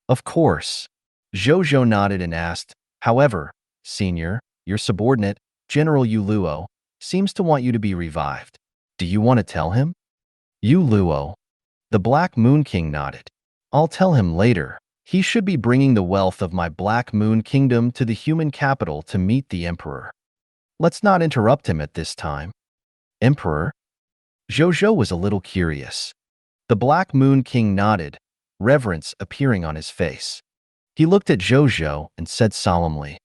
Of course. Zhou Zhou nodded and asked, however, Senior, your subordinate, General Yu Luo, seems to want you to be revived. Do you want to tell him? Yu Luo. The Black Moon King nodded. I'll tell him later. He should be bringing the wealth of my Black Moon Kingdom to the human capital to meet the Emperor. Let's not interrupt him at this time. Emperor? Zhou Zhou was a little curious. The Black Moon King nodded, reverence appearing on his face. He looked at Zhou Zhou and said solemnly,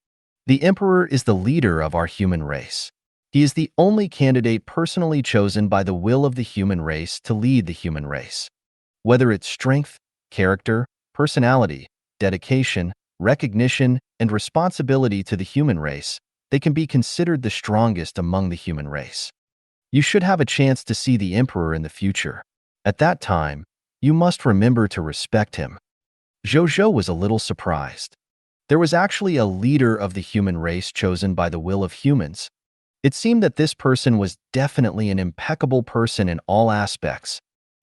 the Emperor is the leader of our human race. He is the only candidate personally chosen by the will of the human race to lead the human race. Whether it's strength, character, personality, dedication, recognition, and responsibility to the human race, they can be considered the strongest among the human race. You should have a chance to see the Emperor in the future. At that time, you must remember to respect him. Zhou Zhou was a little surprised. There was actually a leader of the human race chosen by the will of humans. It seemed that this person was definitely an impeccable person in all aspects.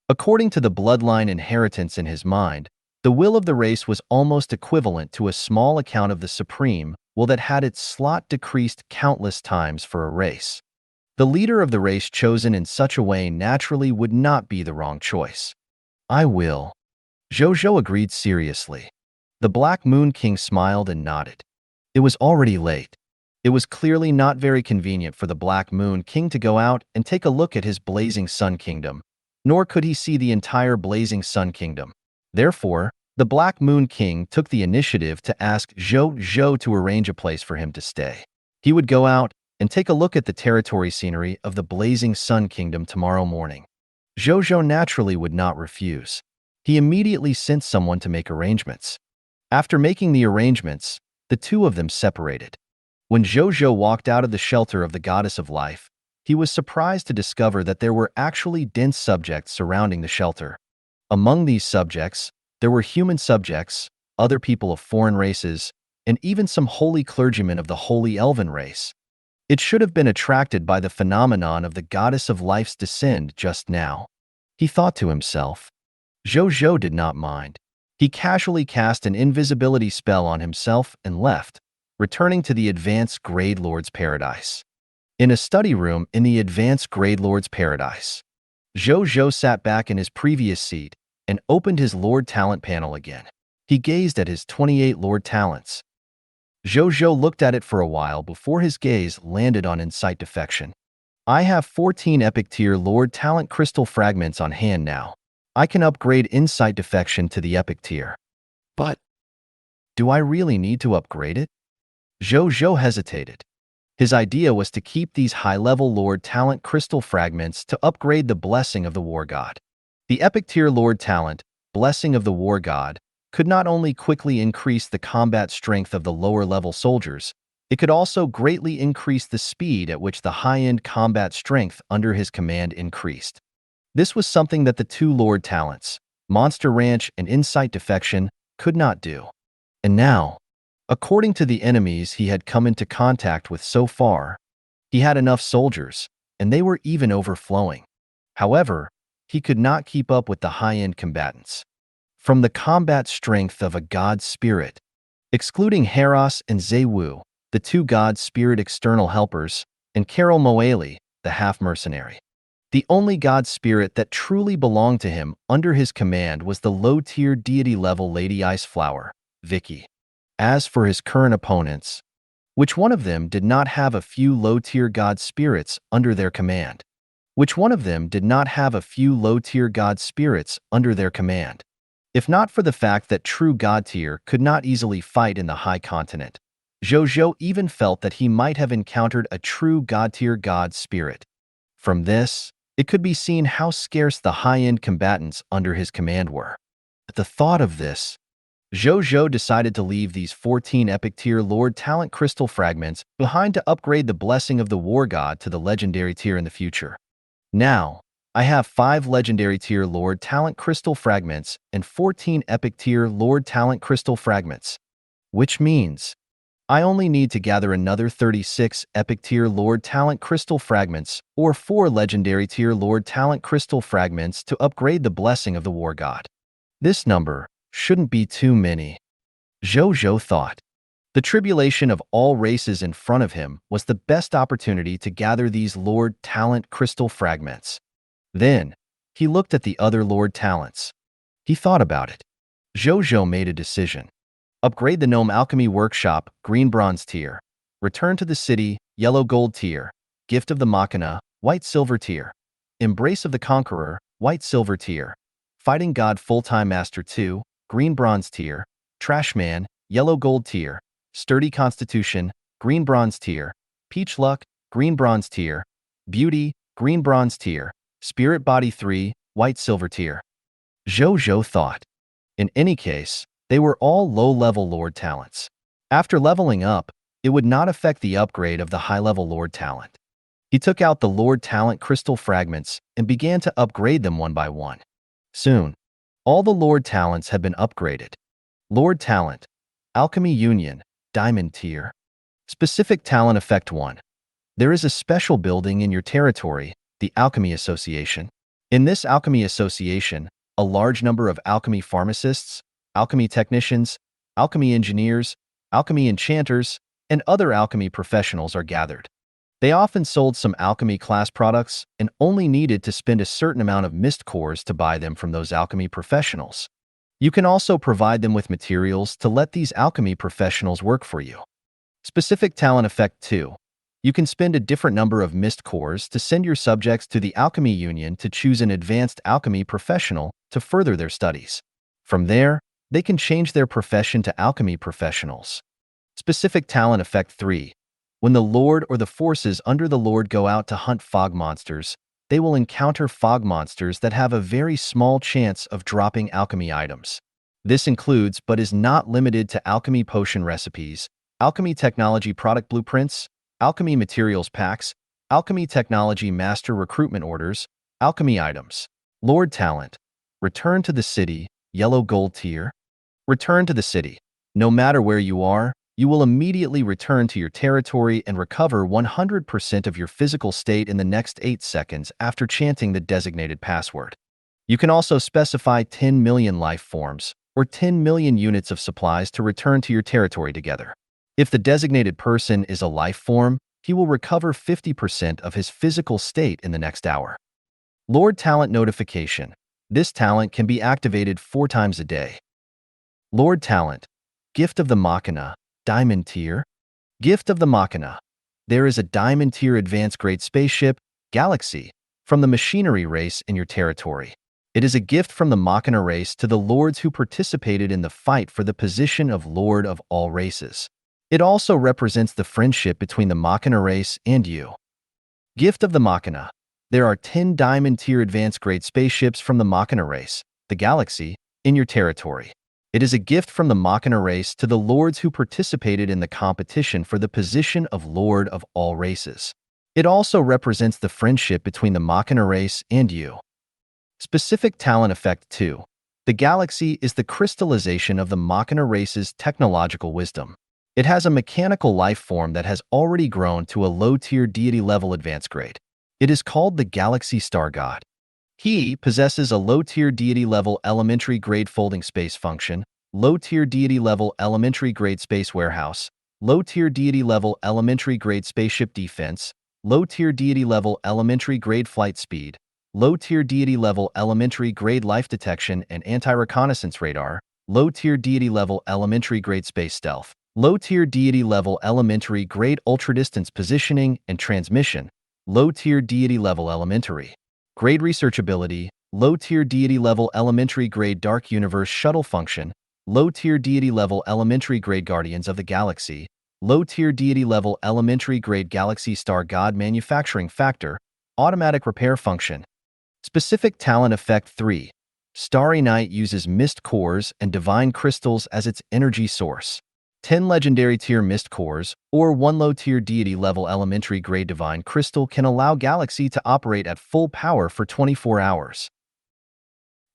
According to the bloodline inheritance in his mind, the will of the race was almost equivalent to a small account of the supreme will that had its slot decreased countless times for a race. The leader of the race chosen in such a way naturally would not be the wrong choice. I will. Zhou Zhou agreed seriously. The Black Moon King smiled and nodded. It was already late. It was clearly not very convenient for the Black Moon King to go out and take a look at his Blazing Sun Kingdom, nor could he see the entire Blazing Sun Kingdom. Therefore, the Black Moon King took the initiative to ask Zhou Zhou to arrange a place for him to stay. He would go out and take a look at the territory scenery of the Blazing Sun Kingdom tomorrow morning. Zhou Zhou naturally would not refuse. He immediately sent someone to make arrangements. After making the arrangements, the two of them separated. When Zhou Zhou walked out of the shelter of the Goddess of Life, he was surprised to discover that there were actually dense subjects surrounding the shelter. Among these subjects, there were human subjects, other people of foreign races, and even some holy clergymen of the Holy Elven race. It should have been attracted by the phenomenon of the Goddess of Life's descent just now. He thought to himself. Zhou Zhou did not mind. He casually cast an invisibility spell on himself and left, returning to the Advanced Grade Lord's Paradise. In a study room in the Advanced Grade Lord's Paradise, Zhou Zhou sat back in his previous seat and opened his Lord Talent panel again. He gazed at his 28 Lord Talents. Zhou Zhou looked at it for a while before his gaze landed on Insight Defection. I have 14 Epic Tier Lord Talent Crystal Fragments on hand now. I can upgrade Insight Defection to the Epic Tier. But, do I really need to upgrade it? Zhou Zhou hesitated. His idea was to keep these high-level Lord Talent Crystal Fragments to upgrade the Blessing of the War God. The Epic Tier Lord Talent, Blessing of the War God, could not only quickly increase the combat strength of the lower-level soldiers, it could also greatly increase the speed at which the high-end combat strength under his command increased. This was something that the two Lord Talents, Monster Ranch and Insight Defection, could not do. And now, according to the enemies he had come into contact with so far, he had enough soldiers, and they were even overflowing. However, he could not keep up with the high-end combatants. From the combat strength of a god spirit, excluding Heros and Zaiwu, the two god spirit external helpers, and Carol Moeli, the half-mercenary. The only god spirit that truly belonged to him under his command was the low-tier deity-level Lady Iceflower, Vicky. As for his current opponents, which one of them did not have a few low-tier god spirits under their command? Which one of them did not have a few low-tier god spirits under their command? If not for the fact that true god tier could not easily fight in the high continent, Zhou Zhou even felt that he might have encountered a true god tier god spirit. From this, it could be seen how scarce the high-end combatants under his command were. At the thought of this, Zhou Zhou decided to leave these 14 Epic Tier Lord Talent Crystal Fragments behind to upgrade the Blessing of the War God to the Legendary tier in the future. Now, I have 5 legendary tier Lord Talent Crystal Fragments and 14 epic tier Lord Talent Crystal Fragments, which means I only need to gather another 36 epic tier Lord Talent Crystal Fragments or 4 legendary tier Lord Talent Crystal Fragments to upgrade the blessing of the War God. This number shouldn't be too many, Zhou Zhou thought. The tribulation of all races in front of him was the best opportunity to gather these Lord Talent Crystal Fragments. Then, he looked at the other Lord Talents. He thought about it. Zhou Zhou made a decision. Upgrade the Gnome Alchemy Workshop, Green Bronze tier. Return to the City, Yellow Gold tier. Gift of the Machina, White Silver tier. Embrace of the Conqueror, White Silver tier. Fighting God Full-Time Master 2, Green Bronze tier. Trashman, Yellow Gold tier. Sturdy Constitution, Green Bronze tier. Peach Luck, Green Bronze tier. Beauty, Green Bronze tier. Spirit Body 3, White Silver tier. Zhou Zhou thought. In any case, they were all low-level Lord Talents. After leveling up, it would not affect the upgrade of the high-level Lord Talent. He took out the Lord Talent Crystal Fragments and began to upgrade them one by one. Soon, all the Lord Talents had been upgraded. Lord Talent, Alchemy Union, Diamond tier. Specific Talent Effect 1. There is a special building in your territory, the Alchemy Association. In this Alchemy Association, a large number of alchemy pharmacists, alchemy technicians, alchemy engineers, alchemy enchanters, and other alchemy professionals are gathered. They often sold some alchemy class products and only needed to spend a certain amount of mist cores to buy them from those alchemy professionals. You can also provide them with materials to let these alchemy professionals work for you. Specific Talent Effect 2. You can spend a different number of mist cores to send your subjects to the Alchemy Union to choose an advanced alchemy professional to further their studies. From there, they can change their profession to alchemy professionals. Specific Talent Effect 3. When the Lord or the forces under the Lord go out to hunt fog monsters, they will encounter fog monsters that have a very small chance of dropping alchemy items. This includes but is not limited to alchemy potion recipes, alchemy technology product blueprints, alchemy materials packs, alchemy technology master recruitment orders, alchemy items. Lord Talent. Return to the City, Yellow Gold tier. Return to the city. No matter where you are, you will immediately return to your territory and recover 100% of your physical state in the next 8 seconds after chanting the designated password. You can also specify 10 million life forms or 10 million units of supplies to return to your territory together. If the designated person is a life form, he will recover 50% of his physical state in the next hour. Lord Talent Notification. This talent can be activated 4 times a day. Lord Talent. Gift of the Machina, Diamond tier. Gift of the Machina. There is a Diamond tier advanced grade spaceship, Galaxy, from the machinery race in your territory. It is a gift from the Machina race to the lords who participated in the fight for the position of Lord of all races. It also represents the friendship between the Machina race and you. Gift of the Machina. There are 10 Diamond tier advanced grade spaceships from the Machina race, the Galaxy, in your territory. It is a gift from the Machina race to the lords who participated in the competition for the position of Lord of all races. It also represents the friendship between the Machina race and you. Specific Talent Effect 2. The Galaxy is the crystallization of the Machina race's technological wisdom. It has a mechanical life form that has already grown to a low-tier deity level advanced grade. It is called the Galaxy Star God. He possesses a low-tier deity level elementary grade folding space function, low-tier deity level elementary grade space warehouse, low-tier deity level elementary grade spaceship defense, low-tier deity level elementary grade flight speed, low-tier deity level elementary grade life detection and anti-reconnaissance radar, low-tier deity level elementary grade space stealth, low-tier deity level elementary grade ultra-distance positioning and transmission, low-tier deity level elementary grade researchability, low-tier deity level elementary grade dark universe shuttle function, low-tier deity level elementary grade guardians of the galaxy, low-tier deity level elementary grade galaxy star god manufacturing factor, automatic repair function. Specific Talent Effect 3. Starry Night uses mist cores and divine crystals as its energy source. 10 legendary tier mist cores, or 1 low tier deity level elementary grade divine crystal can allow Galaxy to operate at full power for 24 hours.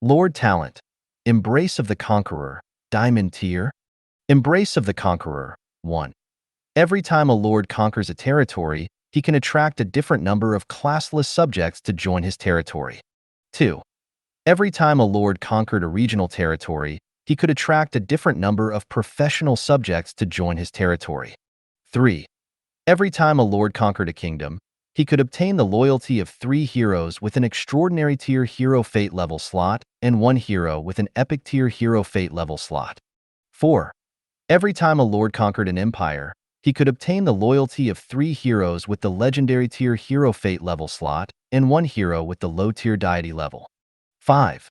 Lord Talent. Embrace of the Conqueror, diamond tier. Embrace of the Conqueror, 1. Every time a lord conquers a territory, he can attract a different number of classless subjects to join his territory. 2. Every time a lord conquered a regional territory, he could attract a different number of professional subjects to join his territory. 3. Every time a lord conquered a kingdom, he could obtain the loyalty of 3 heroes with an extraordinary tier hero fate level slot and 1 hero with an epic tier hero fate level slot. 4. Every time a lord conquered an empire, he could obtain the loyalty of 3 heroes with the legendary tier hero fate level slot and 1 hero with the low tier deity level. 5.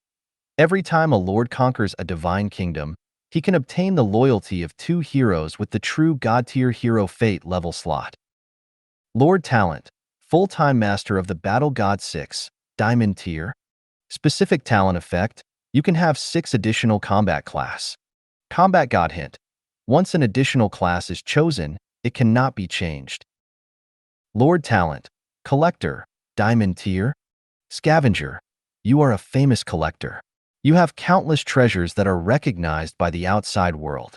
Every time a lord conquers a divine kingdom, he can obtain the loyalty of 2 heroes with the true god tier hero fate level slot. Lord Talent. Full-time master of the Battle God 6, diamond tier. Specific talent effect. You can have 6 additional combat class. Combat God hint. Once an additional class is chosen, it cannot be changed. Lord Talent. Collector, diamond tier. Scavenger. You are a famous collector. You have countless treasures that are recognized by the outside world.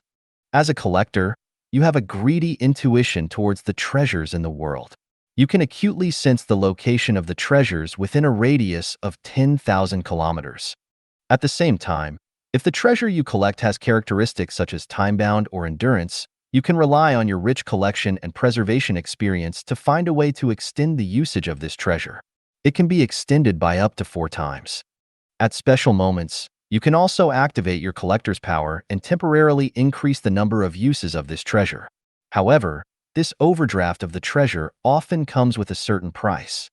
As a collector, you have a greedy intuition towards the treasures in the world. You can acutely sense the location of the treasures within a radius of 10,000 kilometers. At the same time, if the treasure you collect has characteristics such as time-bound or endurance, you can rely on your rich collection and preservation experience to find a way to extend the usage of this treasure. It can be extended by up to 4 times. At special moments, you can also activate your collector's power and temporarily increase the number of uses of this treasure. However, this overdraft of the treasure often comes with a certain price.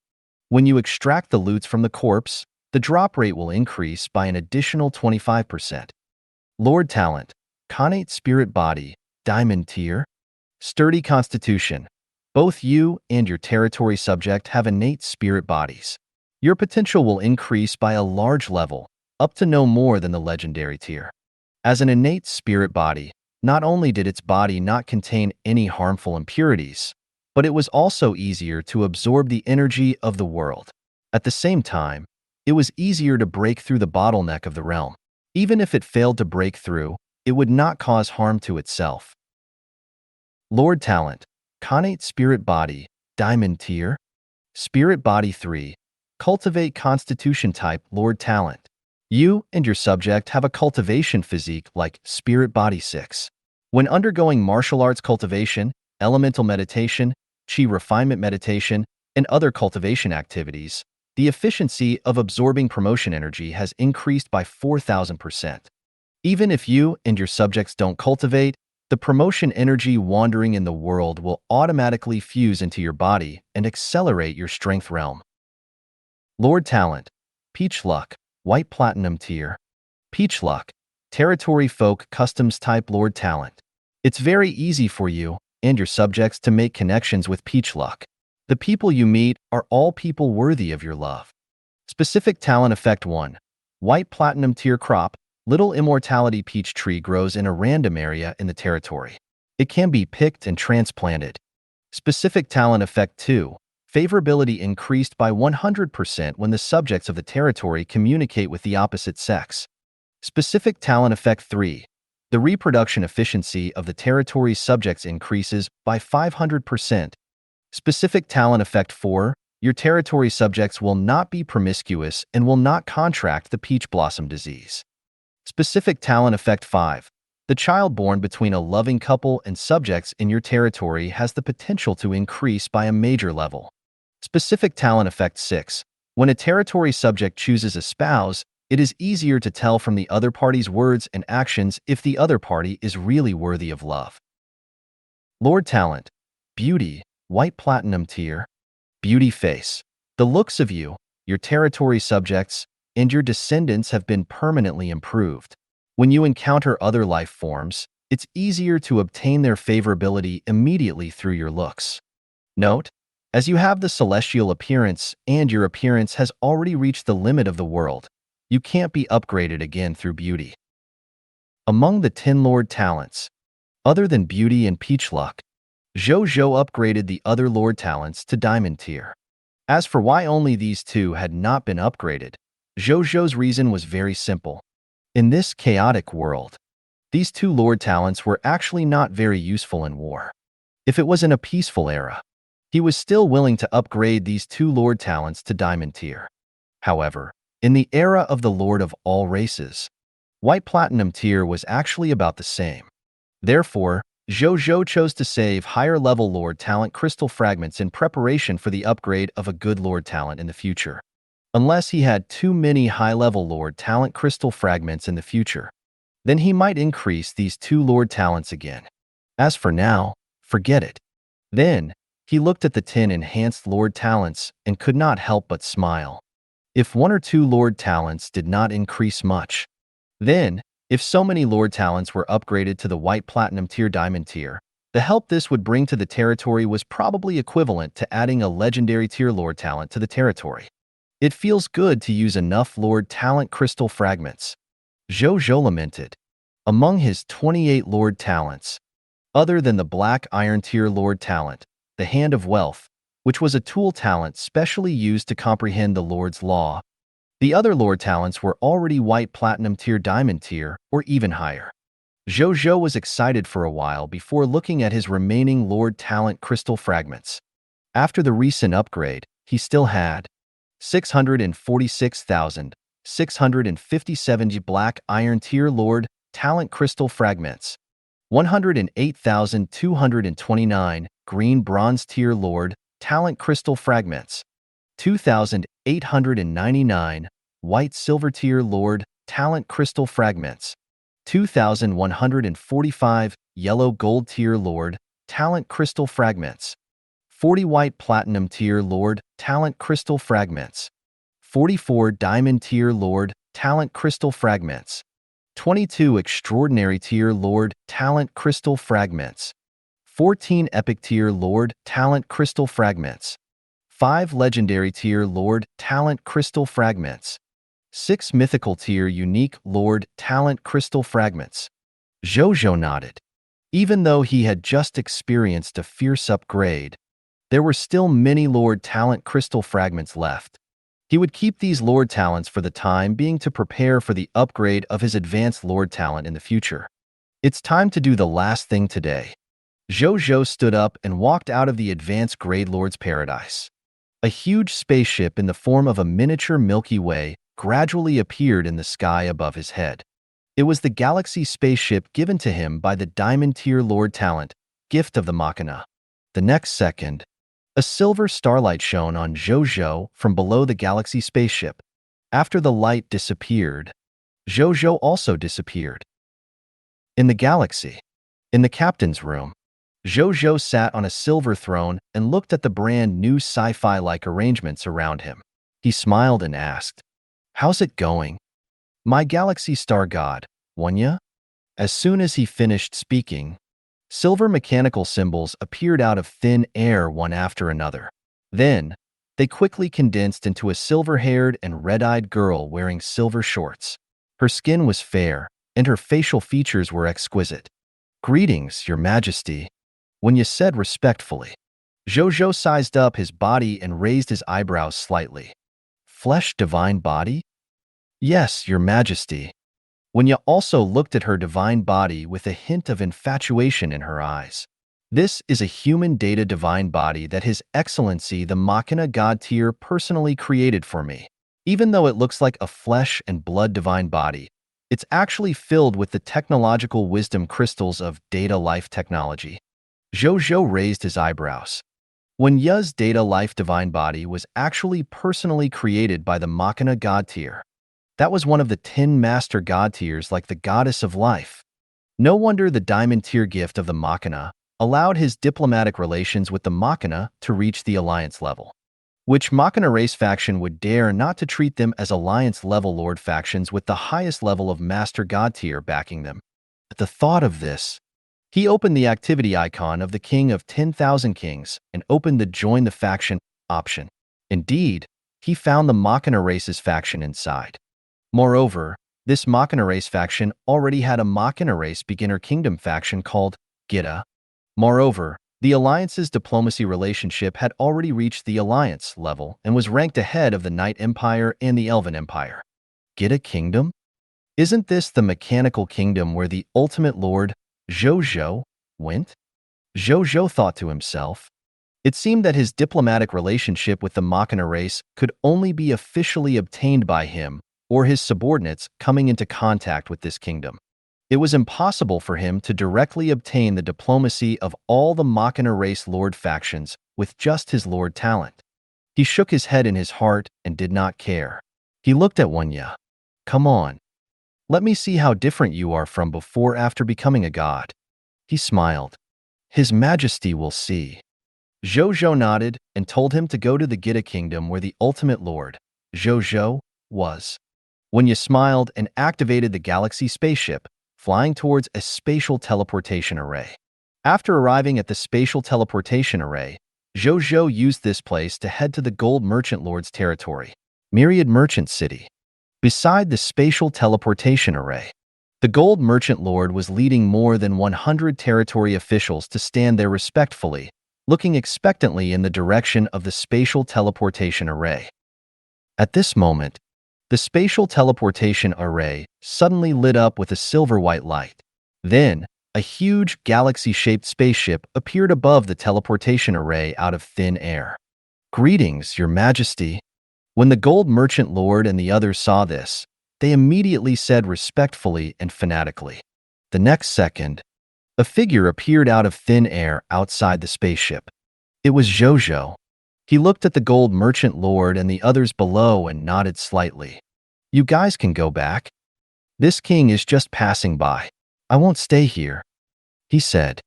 When you extract the loots from the corpse, the drop rate will increase by an additional 25%. Lord Talent. Connate Spirit Body, diamond tier. Sturdy constitution. Both you and your territory subject have innate spirit bodies. Your potential will increase by a large level, up to no more than the legendary tier. As an innate spirit body, not only did its body not contain any harmful impurities, but it was also easier to absorb the energy of the world. At the same time, it was easier to break through the bottleneck of the realm. Even if it failed to break through, it would not cause harm to itself. Lord Talent. Connate Spirit Body, diamond tier. Spirit Body 3. Cultivate constitution type Lord Talent. You and your subject have a cultivation physique like Spirit Body 6. When undergoing martial arts cultivation, elemental meditation, chi refinement meditation, and other cultivation activities, the efficiency of absorbing promotion energy has increased by 4,000%. Even if you and your subjects don't cultivate, the promotion energy wandering in the world will automatically fuse into your body and accelerate your strength realm. Lord Talent. Peach Luck, White Platinum tier. Peach Luck. Territory Folk Customs type Lord Talent. It's very easy for you and your subjects to make connections with Peach Luck. The people you meet are all people worthy of your love. Specific talent effect 1. White Platinum tier crop. Little immortality peach tree grows in a random area in the territory. It can be picked and transplanted. Specific talent effect 2. Favorability increased by 100% when the subjects of the territory communicate with the opposite sex. Specific talent effect 3. The reproduction efficiency of the territory's subjects increases by 500%. Specific talent effect 4. Your territory subjects will not be promiscuous and will not contract the peach blossom disease. Specific talent effect 5. The child born between a loving couple and subjects in your territory has the potential to increase by a major level. Specific talent effect 6. When a territory subject chooses a spouse, it is easier to tell from the other party's words and actions if the other party is really worthy of love. Lord Talent. Beauty, White Platinum tier. Beauty face. The looks of you, your territory subjects, and your descendants have been permanently improved. When you encounter other life forms, it's easier to obtain their favorability immediately through your looks. Note, as you have the celestial appearance and your appearance has already reached the limit of the world, you can't be upgraded again through beauty. Among the 10 Lord Talents. Other than beauty and peach luck, Zhou Zhou upgraded the other lord talents to diamond tier. As for why only these two had not been upgraded, Zhou Zhou's reason was very simple. In this chaotic world, these two lord talents were actually not very useful in war. If it was in a peaceful era, he was still willing to upgrade these two lord talents to diamond tier. However, in the era of the lord of all races, white platinum tier was actually about the same. Therefore, Zhou Zhou chose to save higher-level lord talent crystal fragments in preparation for the upgrade of a good lord talent in the future. Unless he had too many high-level lord talent crystal fragments in the future, then he might increase these two lord talents again. As for now, forget it. Then, he looked at the 10 enhanced lord talents and could not help but smile. If one or two lord talents did not increase much, then, if so many lord talents were upgraded to the white platinum tier diamond tier, the help this would bring to the territory was probably equivalent to adding a legendary tier lord talent to the territory. It feels good to use enough lord talent crystal fragments, Zhou Zhou lamented. Among his 28 lord talents, other than the black iron tier lord talent, the Hand of Wealth, which was a tool talent specially used to comprehend the lord's law, the other lord talents were already white platinum tier diamond tier or even higher. Zhou Zhou was excited for a while before looking at his remaining lord talent crystal fragments. After the recent upgrade, he still had 646,657 black iron tier lord talent crystal fragments, 108,229 green bronze tier lord talent crystal fragments, 2,899 white silver tier lord talent crystal fragments, 2,145 yellow gold tier lord talent crystal fragments, 40 white platinum tier lord talent crystal fragments, 44 diamond tier lord talent crystal fragments, 22 extraordinary tier lord talent crystal fragments, 14 epic tier lord talent crystal fragments, 5 legendary tier lord talent crystal fragments, 6 mythical tier unique lord talent crystal fragments. Zhou Zhou nodded. Even though he had just experienced a fierce upgrade, there were still many lord talent crystal fragments left. He would keep these lord talents for the time being to prepare for the upgrade of his advanced lord talent in the future. It's time to do the last thing today. Zhou Zhou stood up and walked out of the advanced grade lord's paradise. A huge spaceship in the form of a miniature Milky Way gradually appeared in the sky above his head. It was the galaxy spaceship given to him by the Diamond Tier Lord Talent, gift of the Machina. The next second, a silver starlight shone on Zhou Zhou from below the galaxy spaceship. After the light disappeared, Zhou Zhou also disappeared. In the galaxy, in the captain's room, Zhou Zhou sat on a silver throne and looked at the brand new sci-fi-like arrangements around him. He smiled and asked, "How's it going? My galaxy star god, Wanya?" As soon as he finished speaking, silver mechanical symbols appeared out of thin air one after another. Then, they quickly condensed into a silver-haired and red-eyed girl wearing silver shorts. Her skin was fair, and her facial features were exquisite. "Greetings, Your Majesty," Wanya said respectfully. Zhou Zhou sized up his body and raised his eyebrows slightly. "Flesh divine body?" "Yes, Your Majesty." Wanya also looked at her divine body with a hint of infatuation in her eyes. "This is a human data divine body that His Excellency the Machina God Tier personally created for me. Even though it looks like a flesh and blood divine body, it's actually filled with the technological wisdom crystals of data life technology." Zhou Zhou raised his eyebrows. Wanya's data life divine body was actually personally created by the Machina God Tier. That was one of the 10 master god tiers like the goddess of life. No wonder the diamond tier gift of the Machina allowed his diplomatic relations with the Machina to reach the alliance level. Which Machina race faction would dare not to treat them as alliance-level lord factions with the highest level of master god tier backing them? At the thought of this, he opened the activity icon of the King of 10,000 Kings and opened the Join the Faction option. Indeed, he found the Machina Races faction inside. Moreover, this Machina Race faction already had a Machina Race Beginner Kingdom faction called Gita. Moreover, the alliance's diplomacy relationship had already reached the alliance level and was ranked ahead of the Night Empire and the Elven Empire. Gita Kingdom? Isn't this the mechanical kingdom where the ultimate lord, Zhou Zhou, went? Zhou Zhou thought to himself. It seemed that his diplomatic relationship with the Machina race could only be officially obtained by him or his subordinates coming into contact with this kingdom. It was impossible for him to directly obtain the diplomacy of all the Machina race lord factions with just his lord talent. He shook his head in his heart and did not care. He looked at Wanya. Come on. Let me see how different you are from before after becoming a god. He smiled. His Majesty will see. Zhou Zhou nodded and told him to go to the Gita Kingdom where the ultimate lord, Zhou Zhou, was. Wanya smiled and activated the galaxy spaceship, flying towards a spatial teleportation array. After arriving at the spatial teleportation array, Zhou Zhou used this place to head to the Gold Merchant Lord's territory, Myriad Merchant City. Beside the spatial teleportation array, the Gold Merchant Lord was leading more than 100 territory officials to stand there respectfully, looking expectantly in the direction of the spatial teleportation array. At this moment, the spatial teleportation array suddenly lit up with a silver-white light. Then, a huge galaxy-shaped spaceship appeared above the teleportation array out of thin air. Greetings, Your Majesty. When the Gold Merchant Lord and the others saw this, they immediately said respectfully and fanatically. The next second, a figure appeared out of thin air outside the spaceship. It was Zhou Zhou. He looked at the Gold Merchant Lord and the others below and nodded slightly. You guys can go back. This king is just passing by. I won't stay here, he said.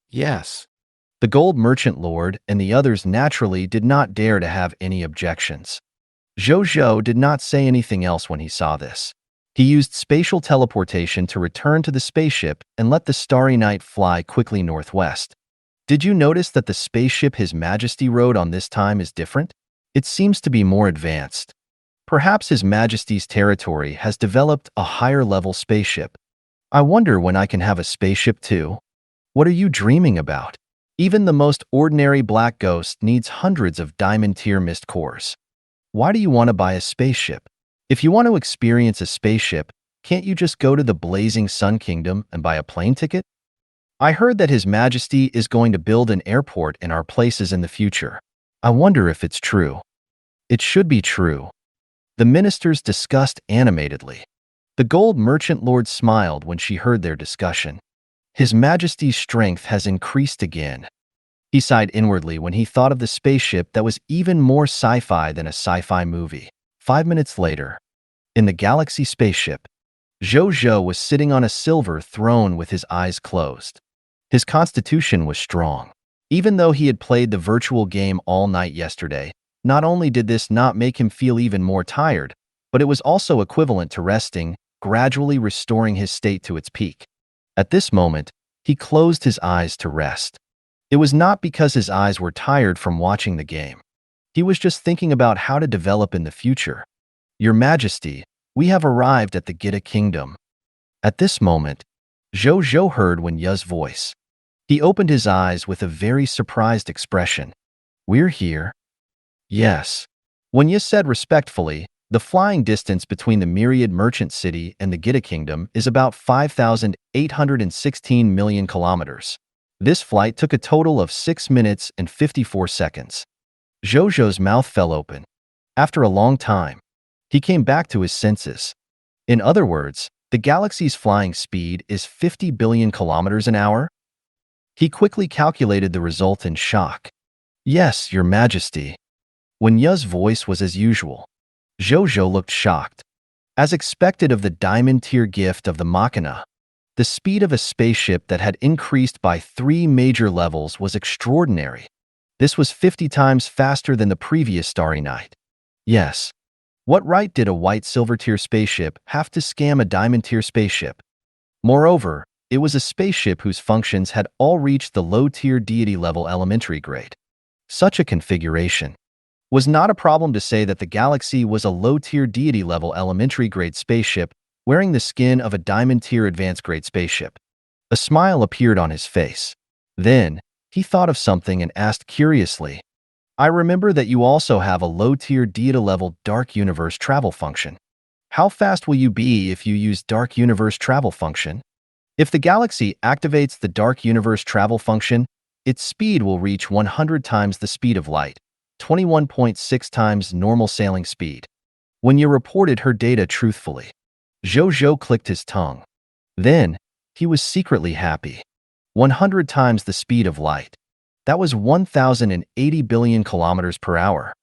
Yes. The Gold Merchant Lord and the others naturally did not dare to have any objections. Zhou Zhou did not say anything else when he saw this. He used spatial teleportation to return to the spaceship and let the Starry Night fly quickly northwest. Did you notice that the spaceship His Majesty rode on this time is different? It seems to be more advanced. Perhaps His Majesty's territory has developed a higher-level spaceship. I wonder when I can have a spaceship too. What are you dreaming about? Even the most ordinary black ghost needs hundreds of diamond-tier mist cores. Why do you want to buy a spaceship? If you want to experience a spaceship, can't you just go to the Blazing Sun Kingdom and buy a plane ticket? I heard that His Majesty is going to build an airport in our places in the future. I wonder if it's true. It should be true. The ministers discussed animatedly. The Gold Merchant Lord smiled when she heard their discussion. His Majesty's strength has increased again. He sighed inwardly when he thought of the spaceship that was even more sci-fi than a sci-fi movie. 5 minutes later, in the galaxy spaceship, Zhou Zhou was sitting on a silver throne with his eyes closed. His constitution was strong. Even though he had played the virtual game all night yesterday, not only did this not make him feel even more tired, but it was also equivalent to resting, gradually restoring his state to its peak. At this moment, he closed his eyes to rest. It was not because his eyes were tired from watching the game. He was just thinking about how to develop in the future. Your Majesty, we have arrived at the Gita Kingdom. At this moment, Zhou Zhou heard Wenya's voice. He opened his eyes with a very surprised expression. We're here? Yes. Wenya said respectfully, the flying distance between the Myriad Merchant City and the Gita Kingdom is about 5,816 million kilometers. This flight took a total of 6 minutes and 54 seconds. Zhou Zhou's mouth fell open. After a long time, he came back to his senses. In other words, the galaxy's flying speed is 50 billion kilometers an hour? He quickly calculated the result in shock. Yes, Your Majesty. Wenya's voice was as usual. Zhou Zhou looked shocked. As expected of the diamond-tier gift of the Machina, the speed of a spaceship that had increased by 3 major levels was extraordinary. This was 50 times faster than the previous Starry Night. Yes. What right did a white silver-tier spaceship have to scam a diamond-tier spaceship? Moreover, it was a spaceship whose functions had all reached the low-tier deity-level elementary grade. Such a configuration was not a problem to say that the galaxy was a low-tier deity-level elementary grade spaceship wearing the skin of a diamond-tier advanced grade spaceship. A smile appeared on his face. Then, he thought of something and asked curiously, I remember that you also have a low-tier Data-level Dark Universe travel function. How fast will you be if you use Dark Universe travel function? If the galaxy activates the Dark Universe travel function, its speed will reach 100 times the speed of light, 21.6 times normal sailing speed. When you reported her data truthfully, Zhou Zhou clicked his tongue. Then, he was secretly happy. 100 times the speed of light. That was 1,080 billion kilometers per hour.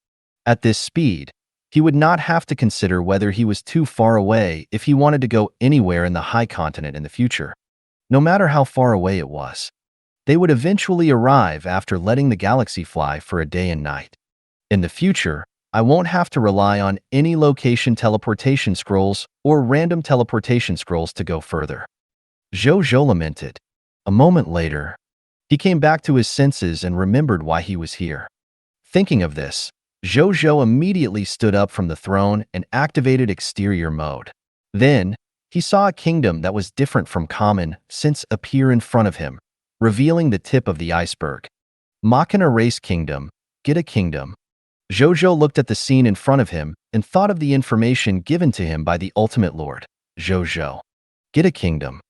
At this speed, he would not have to consider whether he was too far away if he wanted to go anywhere in the high continent in the future. No matter how far away it was, they would eventually arrive after letting the galaxy fly for a day and night. In the future, I won't have to rely on any location teleportation scrolls or random teleportation scrolls to go further. Zhou Zhou lamented. A moment later, he came back to his senses and remembered why he was here. Thinking of this, Zhou Zhou immediately stood up from the throne and activated exterior mode. Then, he saw a kingdom that was different from common sense appear in front of him, revealing the tip of the iceberg. Machina Race Kingdom, get a kingdom. Zhou Zhou looked at the scene in front of him and thought of the information given to him by the Ultimate Lord, Zhou Zhou. Get a kingdom.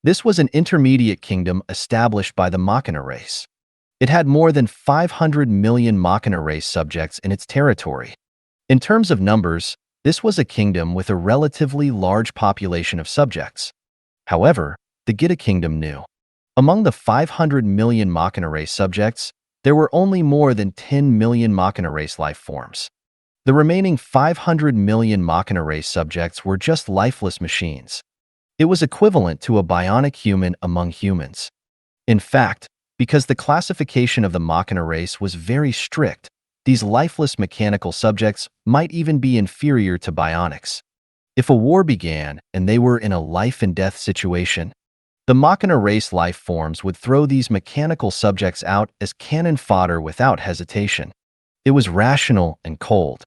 This was an intermediate kingdom established by the Machina race. It had more than 500 million Machina race subjects in its territory. In terms of numbers, this was a kingdom with a relatively large population of subjects. However, the Gita kingdom knew. Among the 500 million Machina race subjects, there were only more than 10 million Machina race life forms. The remaining 500 million Machina race subjects were just lifeless machines. It was equivalent to a bionic human among humans. In fact, because the classification of the Machina race was very strict, these lifeless mechanical subjects might even be inferior to bionics. If a war began and they were in a life-and-death situation, the Machina race life forms would throw these mechanical subjects out as cannon fodder without hesitation. It was rational and cold.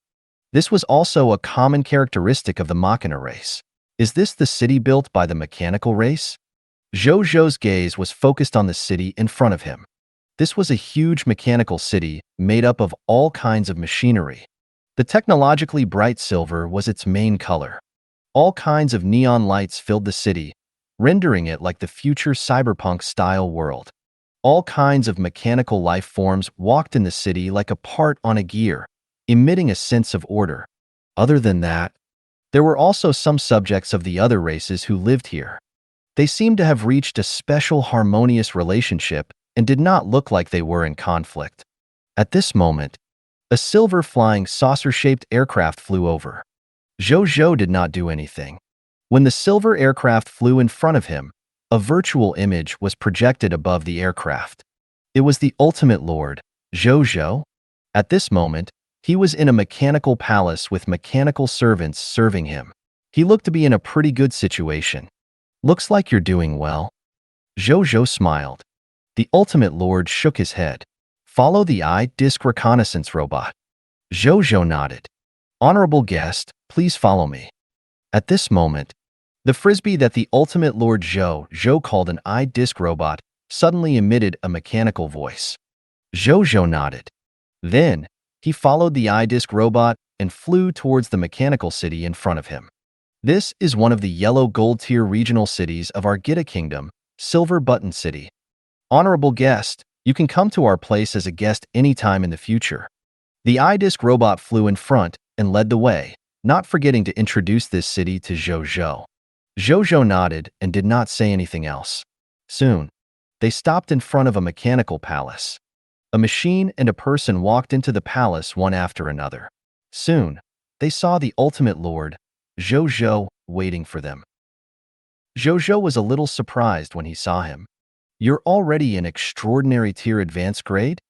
This was also a common characteristic of the Machina race. Is this the city built by the mechanical race? Zhou Zhou's gaze was focused on the city in front of him. This was a huge mechanical city made up of all kinds of machinery. The technologically bright silver was its main color. All kinds of neon lights filled the city, rendering it like the future cyberpunk-style world. All kinds of mechanical life forms walked in the city like a part on a gear, emitting a sense of order. Other than that, there were also some subjects of the other races who lived here. They seemed to have reached a special harmonious relationship and did not look like they were in conflict. At this moment, a silver flying saucer-shaped aircraft flew over. Zhou Zhou did not do anything. When the silver aircraft flew in front of him, a virtual image was projected above the aircraft. It was the Ultimate Lord, Zhou Zhou. At this moment, he was in a mechanical palace with mechanical servants serving him. He looked to be in a pretty good situation. Looks like you're doing well. Zhou Zhou smiled. The Ultimate Lord shook his head. Follow the eye-disc reconnaissance robot. Zhou Zhou nodded. Honorable guest, please follow me. At this moment, the frisbee that the Ultimate Lord Zhou Zhou called an eye-disc robot suddenly emitted a mechanical voice. Zhou Zhou nodded. Then, he followed the eye-disc robot and flew towards the mechanical city in front of him. This is one of the yellow gold-tier regional cities of our Gita Kingdom, Silver Button City. Honorable guest, you can come to our place as a guest anytime in the future. The eye-disc robot flew in front and led the way, not forgetting to introduce this city to Zhou Zhou. Zhou Zhou nodded and did not say anything else. Soon, they stopped in front of a mechanical palace. A machine and a person walked into the palace one after another. Soon, they saw the Ultimate Lord, Zhou Zhou, waiting for them. Zhou Zhou was a little surprised when he saw him. You're already in extraordinary tier advanced grade?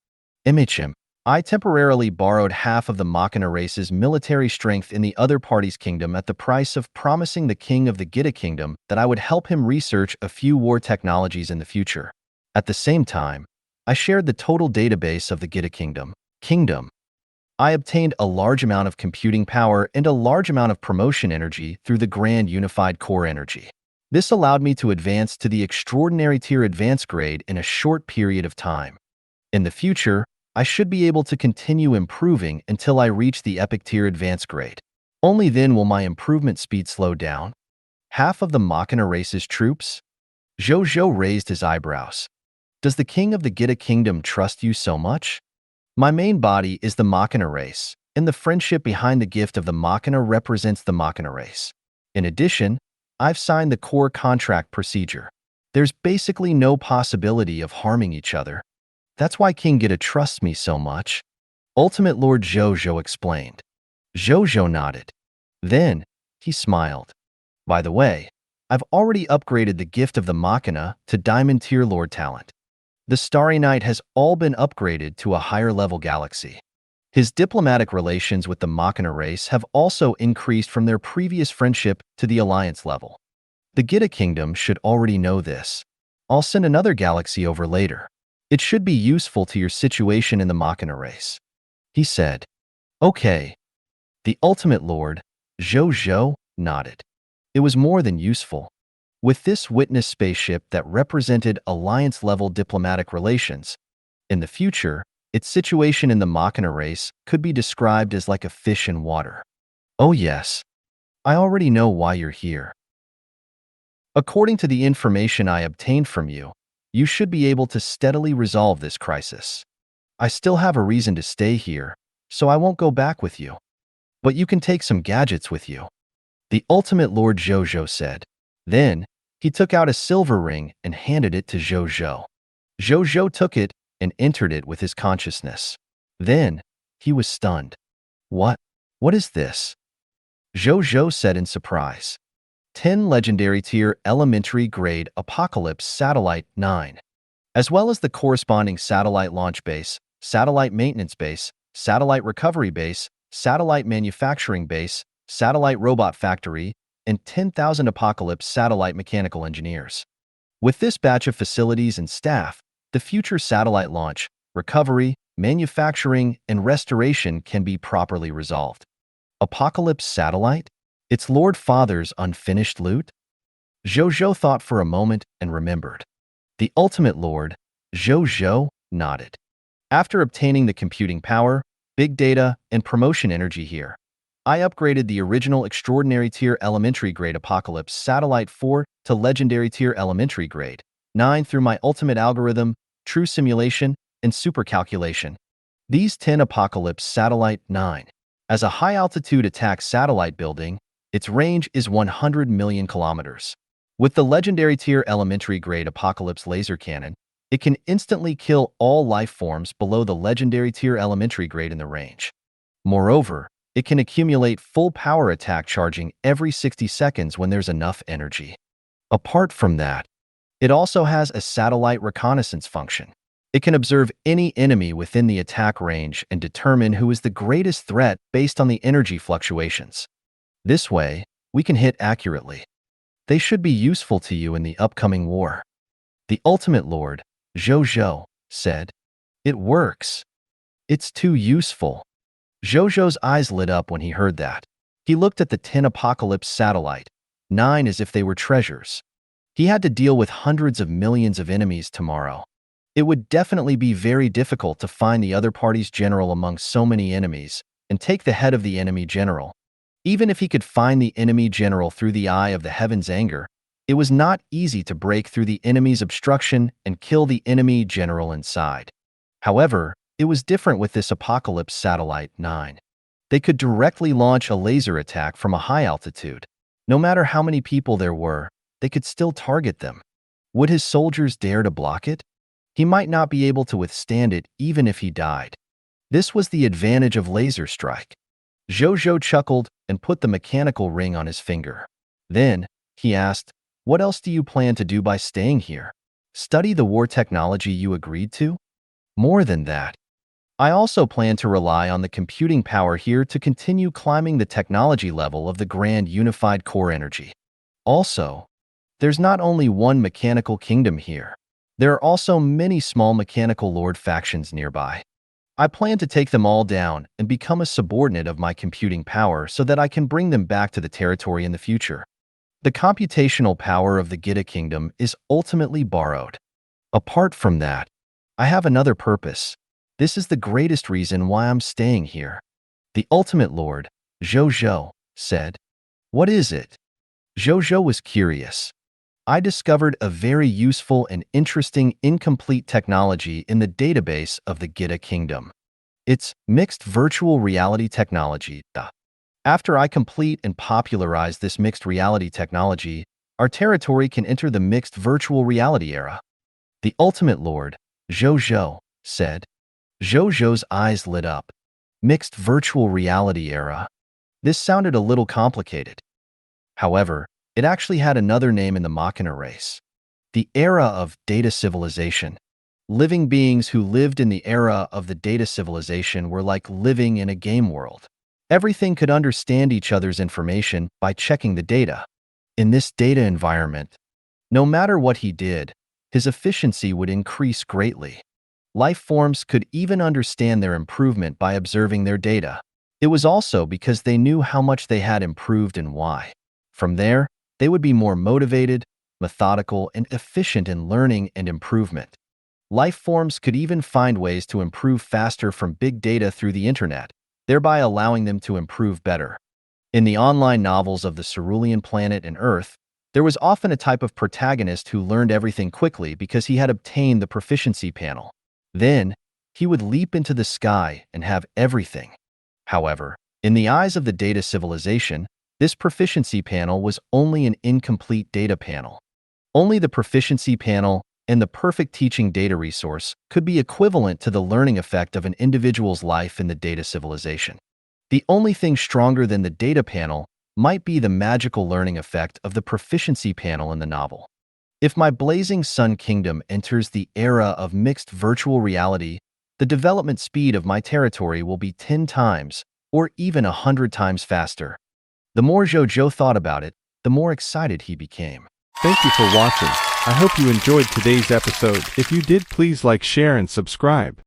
MHM. I temporarily borrowed half of the Machina race's military strength in the other party's kingdom at the price of promising the king of the Gita kingdom that I would help him research a few war technologies in the future. At the same time, I shared the total database of the Gita kingdom. I obtained a large amount of computing power and a large amount of promotion energy through the Grand Unified Core Energy. This allowed me to advance to the extraordinary tier advanced grade in a short period of time. In the future, I should be able to continue improving until I reach the epic tier advanced grade. Only then will my improvement speed slow down. Half of the Machina race's troops? Zhou Zhou raised his eyebrows. Does the king of the Gita kingdom trust you so much? My main body is the Machina race, and the friendship behind the gift of the Machina represents the Machina race. In addition, I've signed the core contract procedure. There's basically no possibility of harming each other. That's why King Gita trusts me so much. Ultimate Lord Zhou Zhou explained. Zhou Zhou nodded. Then, he smiled. By the way, I've already upgraded the gift of the Machina to Diamond Tier Lord Talent. The Starry Night has all been upgraded to a higher level galaxy. His diplomatic relations with the Machina race have also increased from their previous friendship to the alliance level. The Gita Kingdom should already know this. I'll send another galaxy over later. It should be useful to your situation in the Machina race. He said. Okay. The Ultimate Lord, Zhou Zhou, nodded. It was more than useful. With this witness spaceship that represented alliance-level diplomatic relations, in the future, its situation in the Machina race could be described as like a fish in water. Oh yes, I already know why you're here. According to the information I obtained from you, you should be able to steadily resolve this crisis. I still have a reason to stay here, so I won't go back with you. But you can take some gadgets with you. The Ultimate Lord Zhou Zhou said. Then, he took out a silver ring and handed it to Zhou Zhou. Zhou Zhou took it and entered it with his consciousness. Then, he was stunned. What? What is this? Zhou Zhou said in surprise. 10 legendary tier elementary grade Apocalypse Satellite 9, as well as the corresponding satellite launch base, satellite maintenance base, satellite recovery base, satellite manufacturing base, satellite robot factory, and 10,000 Apocalypse satellite mechanical engineers. With this batch of facilities and staff, the future satellite launch, recovery, manufacturing, and restoration can be properly resolved. Apocalypse Satellite? It's Lord Father's unfinished loot? Zhou Zhou thought for a moment and remembered. The Ultimate Lord, Zhou Zhou, nodded. After obtaining the computing power, big data, and promotion energy here, I upgraded the original extraordinary tier elementary grade Apocalypse Satellite 4 to legendary tier elementary grade 9 through my ultimate algorithm, true simulation, and super calculation. These 10 Apocalypse Satellite 9. As a high-altitude attack satellite building, its range is 100 million kilometers. With the legendary tier elementary grade Apocalypse laser cannon, it can instantly kill all life forms below the legendary tier elementary grade in the range. Moreover, it can accumulate full power attack charging every 60 seconds when there's enough energy. Apart from that, it also has a satellite reconnaissance function. It can observe any enemy within the attack range and determine who is the greatest threat based on the energy fluctuations. This way, we can hit accurately. They should be useful to you in the upcoming war. The Ultimate Lord, Zhou Zhou, said. It works. It's too useful. Zhou Zhou's eyes lit up when he heard that. He looked at the 10 Apocalypse Satellite 9 as if they were treasures. He had to deal with hundreds of millions of enemies tomorrow. It would definitely be very difficult to find the other party's general among so many enemies and take the head of the enemy general. Even if he could find the enemy general through the eye of the heaven's anger, it was not easy to break through the enemy's obstruction and kill the enemy general inside. However, it was different with this Apocalypse Satellite 9. They could directly launch a laser attack from a high altitude. No matter how many people there were, they could still target them. Would his soldiers dare to block it? He might not be able to withstand it even if he died. This was the advantage of laser strike. Zhou Zhou chuckled and put the mechanical ring on his finger. Then, he asked, what else do you plan to do by staying here? Study the war technology you agreed to? More than that, I also plan to rely on the computing power here to continue climbing the technology level of the Grand Unified Core Energy. Also, there's not only one mechanical kingdom here. There are also many small mechanical lord factions nearby. I plan to take them all down and become a subordinate of my computing power so that I can bring them back to the territory in the future. The computational power of the Gita kingdom is ultimately borrowed. Apart from that, I have another purpose. This is the greatest reason why I'm staying here. The ultimate lord, Zhou Zhou, said. What is it? Zhou Zhou was curious. I discovered a very useful and interesting incomplete technology in the database of the Gita kingdom. It's mixed virtual reality technology. After I complete and popularize this mixed reality technology, our territory can enter the mixed virtual reality era. The ultimate lord, Zhou Zhou, said. Zhou Zhou's eyes lit up. Mixed virtual reality era. This sounded a little complicated. However, it actually had another name in the Machina race. The era of data civilization. Living beings who lived in the era of the data civilization were like living in a game world. Everything could understand each other's information by checking the data. In this data environment, no matter what he did, his efficiency would increase greatly. Life forms could even understand their improvement by observing their data. It was also because they knew how much they had improved and why. From there, they would be more motivated, methodical, and efficient in learning and improvement. Life forms could even find ways to improve faster from big data through the internet, thereby allowing them to improve better. In the online novels of the Cerulean planet and Earth, there was often a type of protagonist who learned everything quickly because he had obtained the proficiency panel. Then, he would leap into the sky and have everything. However, in the eyes of the data civilization, this proficiency panel was only an incomplete data panel. Only the proficiency panel and the perfect teaching data resource could be equivalent to the learning effect of an individual's life in the data civilization. The only thing stronger than the data panel might be the magical learning effect of the proficiency panel in the novel. If my Blazing Sun Kingdom enters the era of mixed virtual reality, the development speed of my territory will be 10 times or even 100 times faster. The more Zhou Zhou thought about it, the more excited he became. Thank you for watching. I hope you enjoyed today's episode. If you did, please like, share, and subscribe.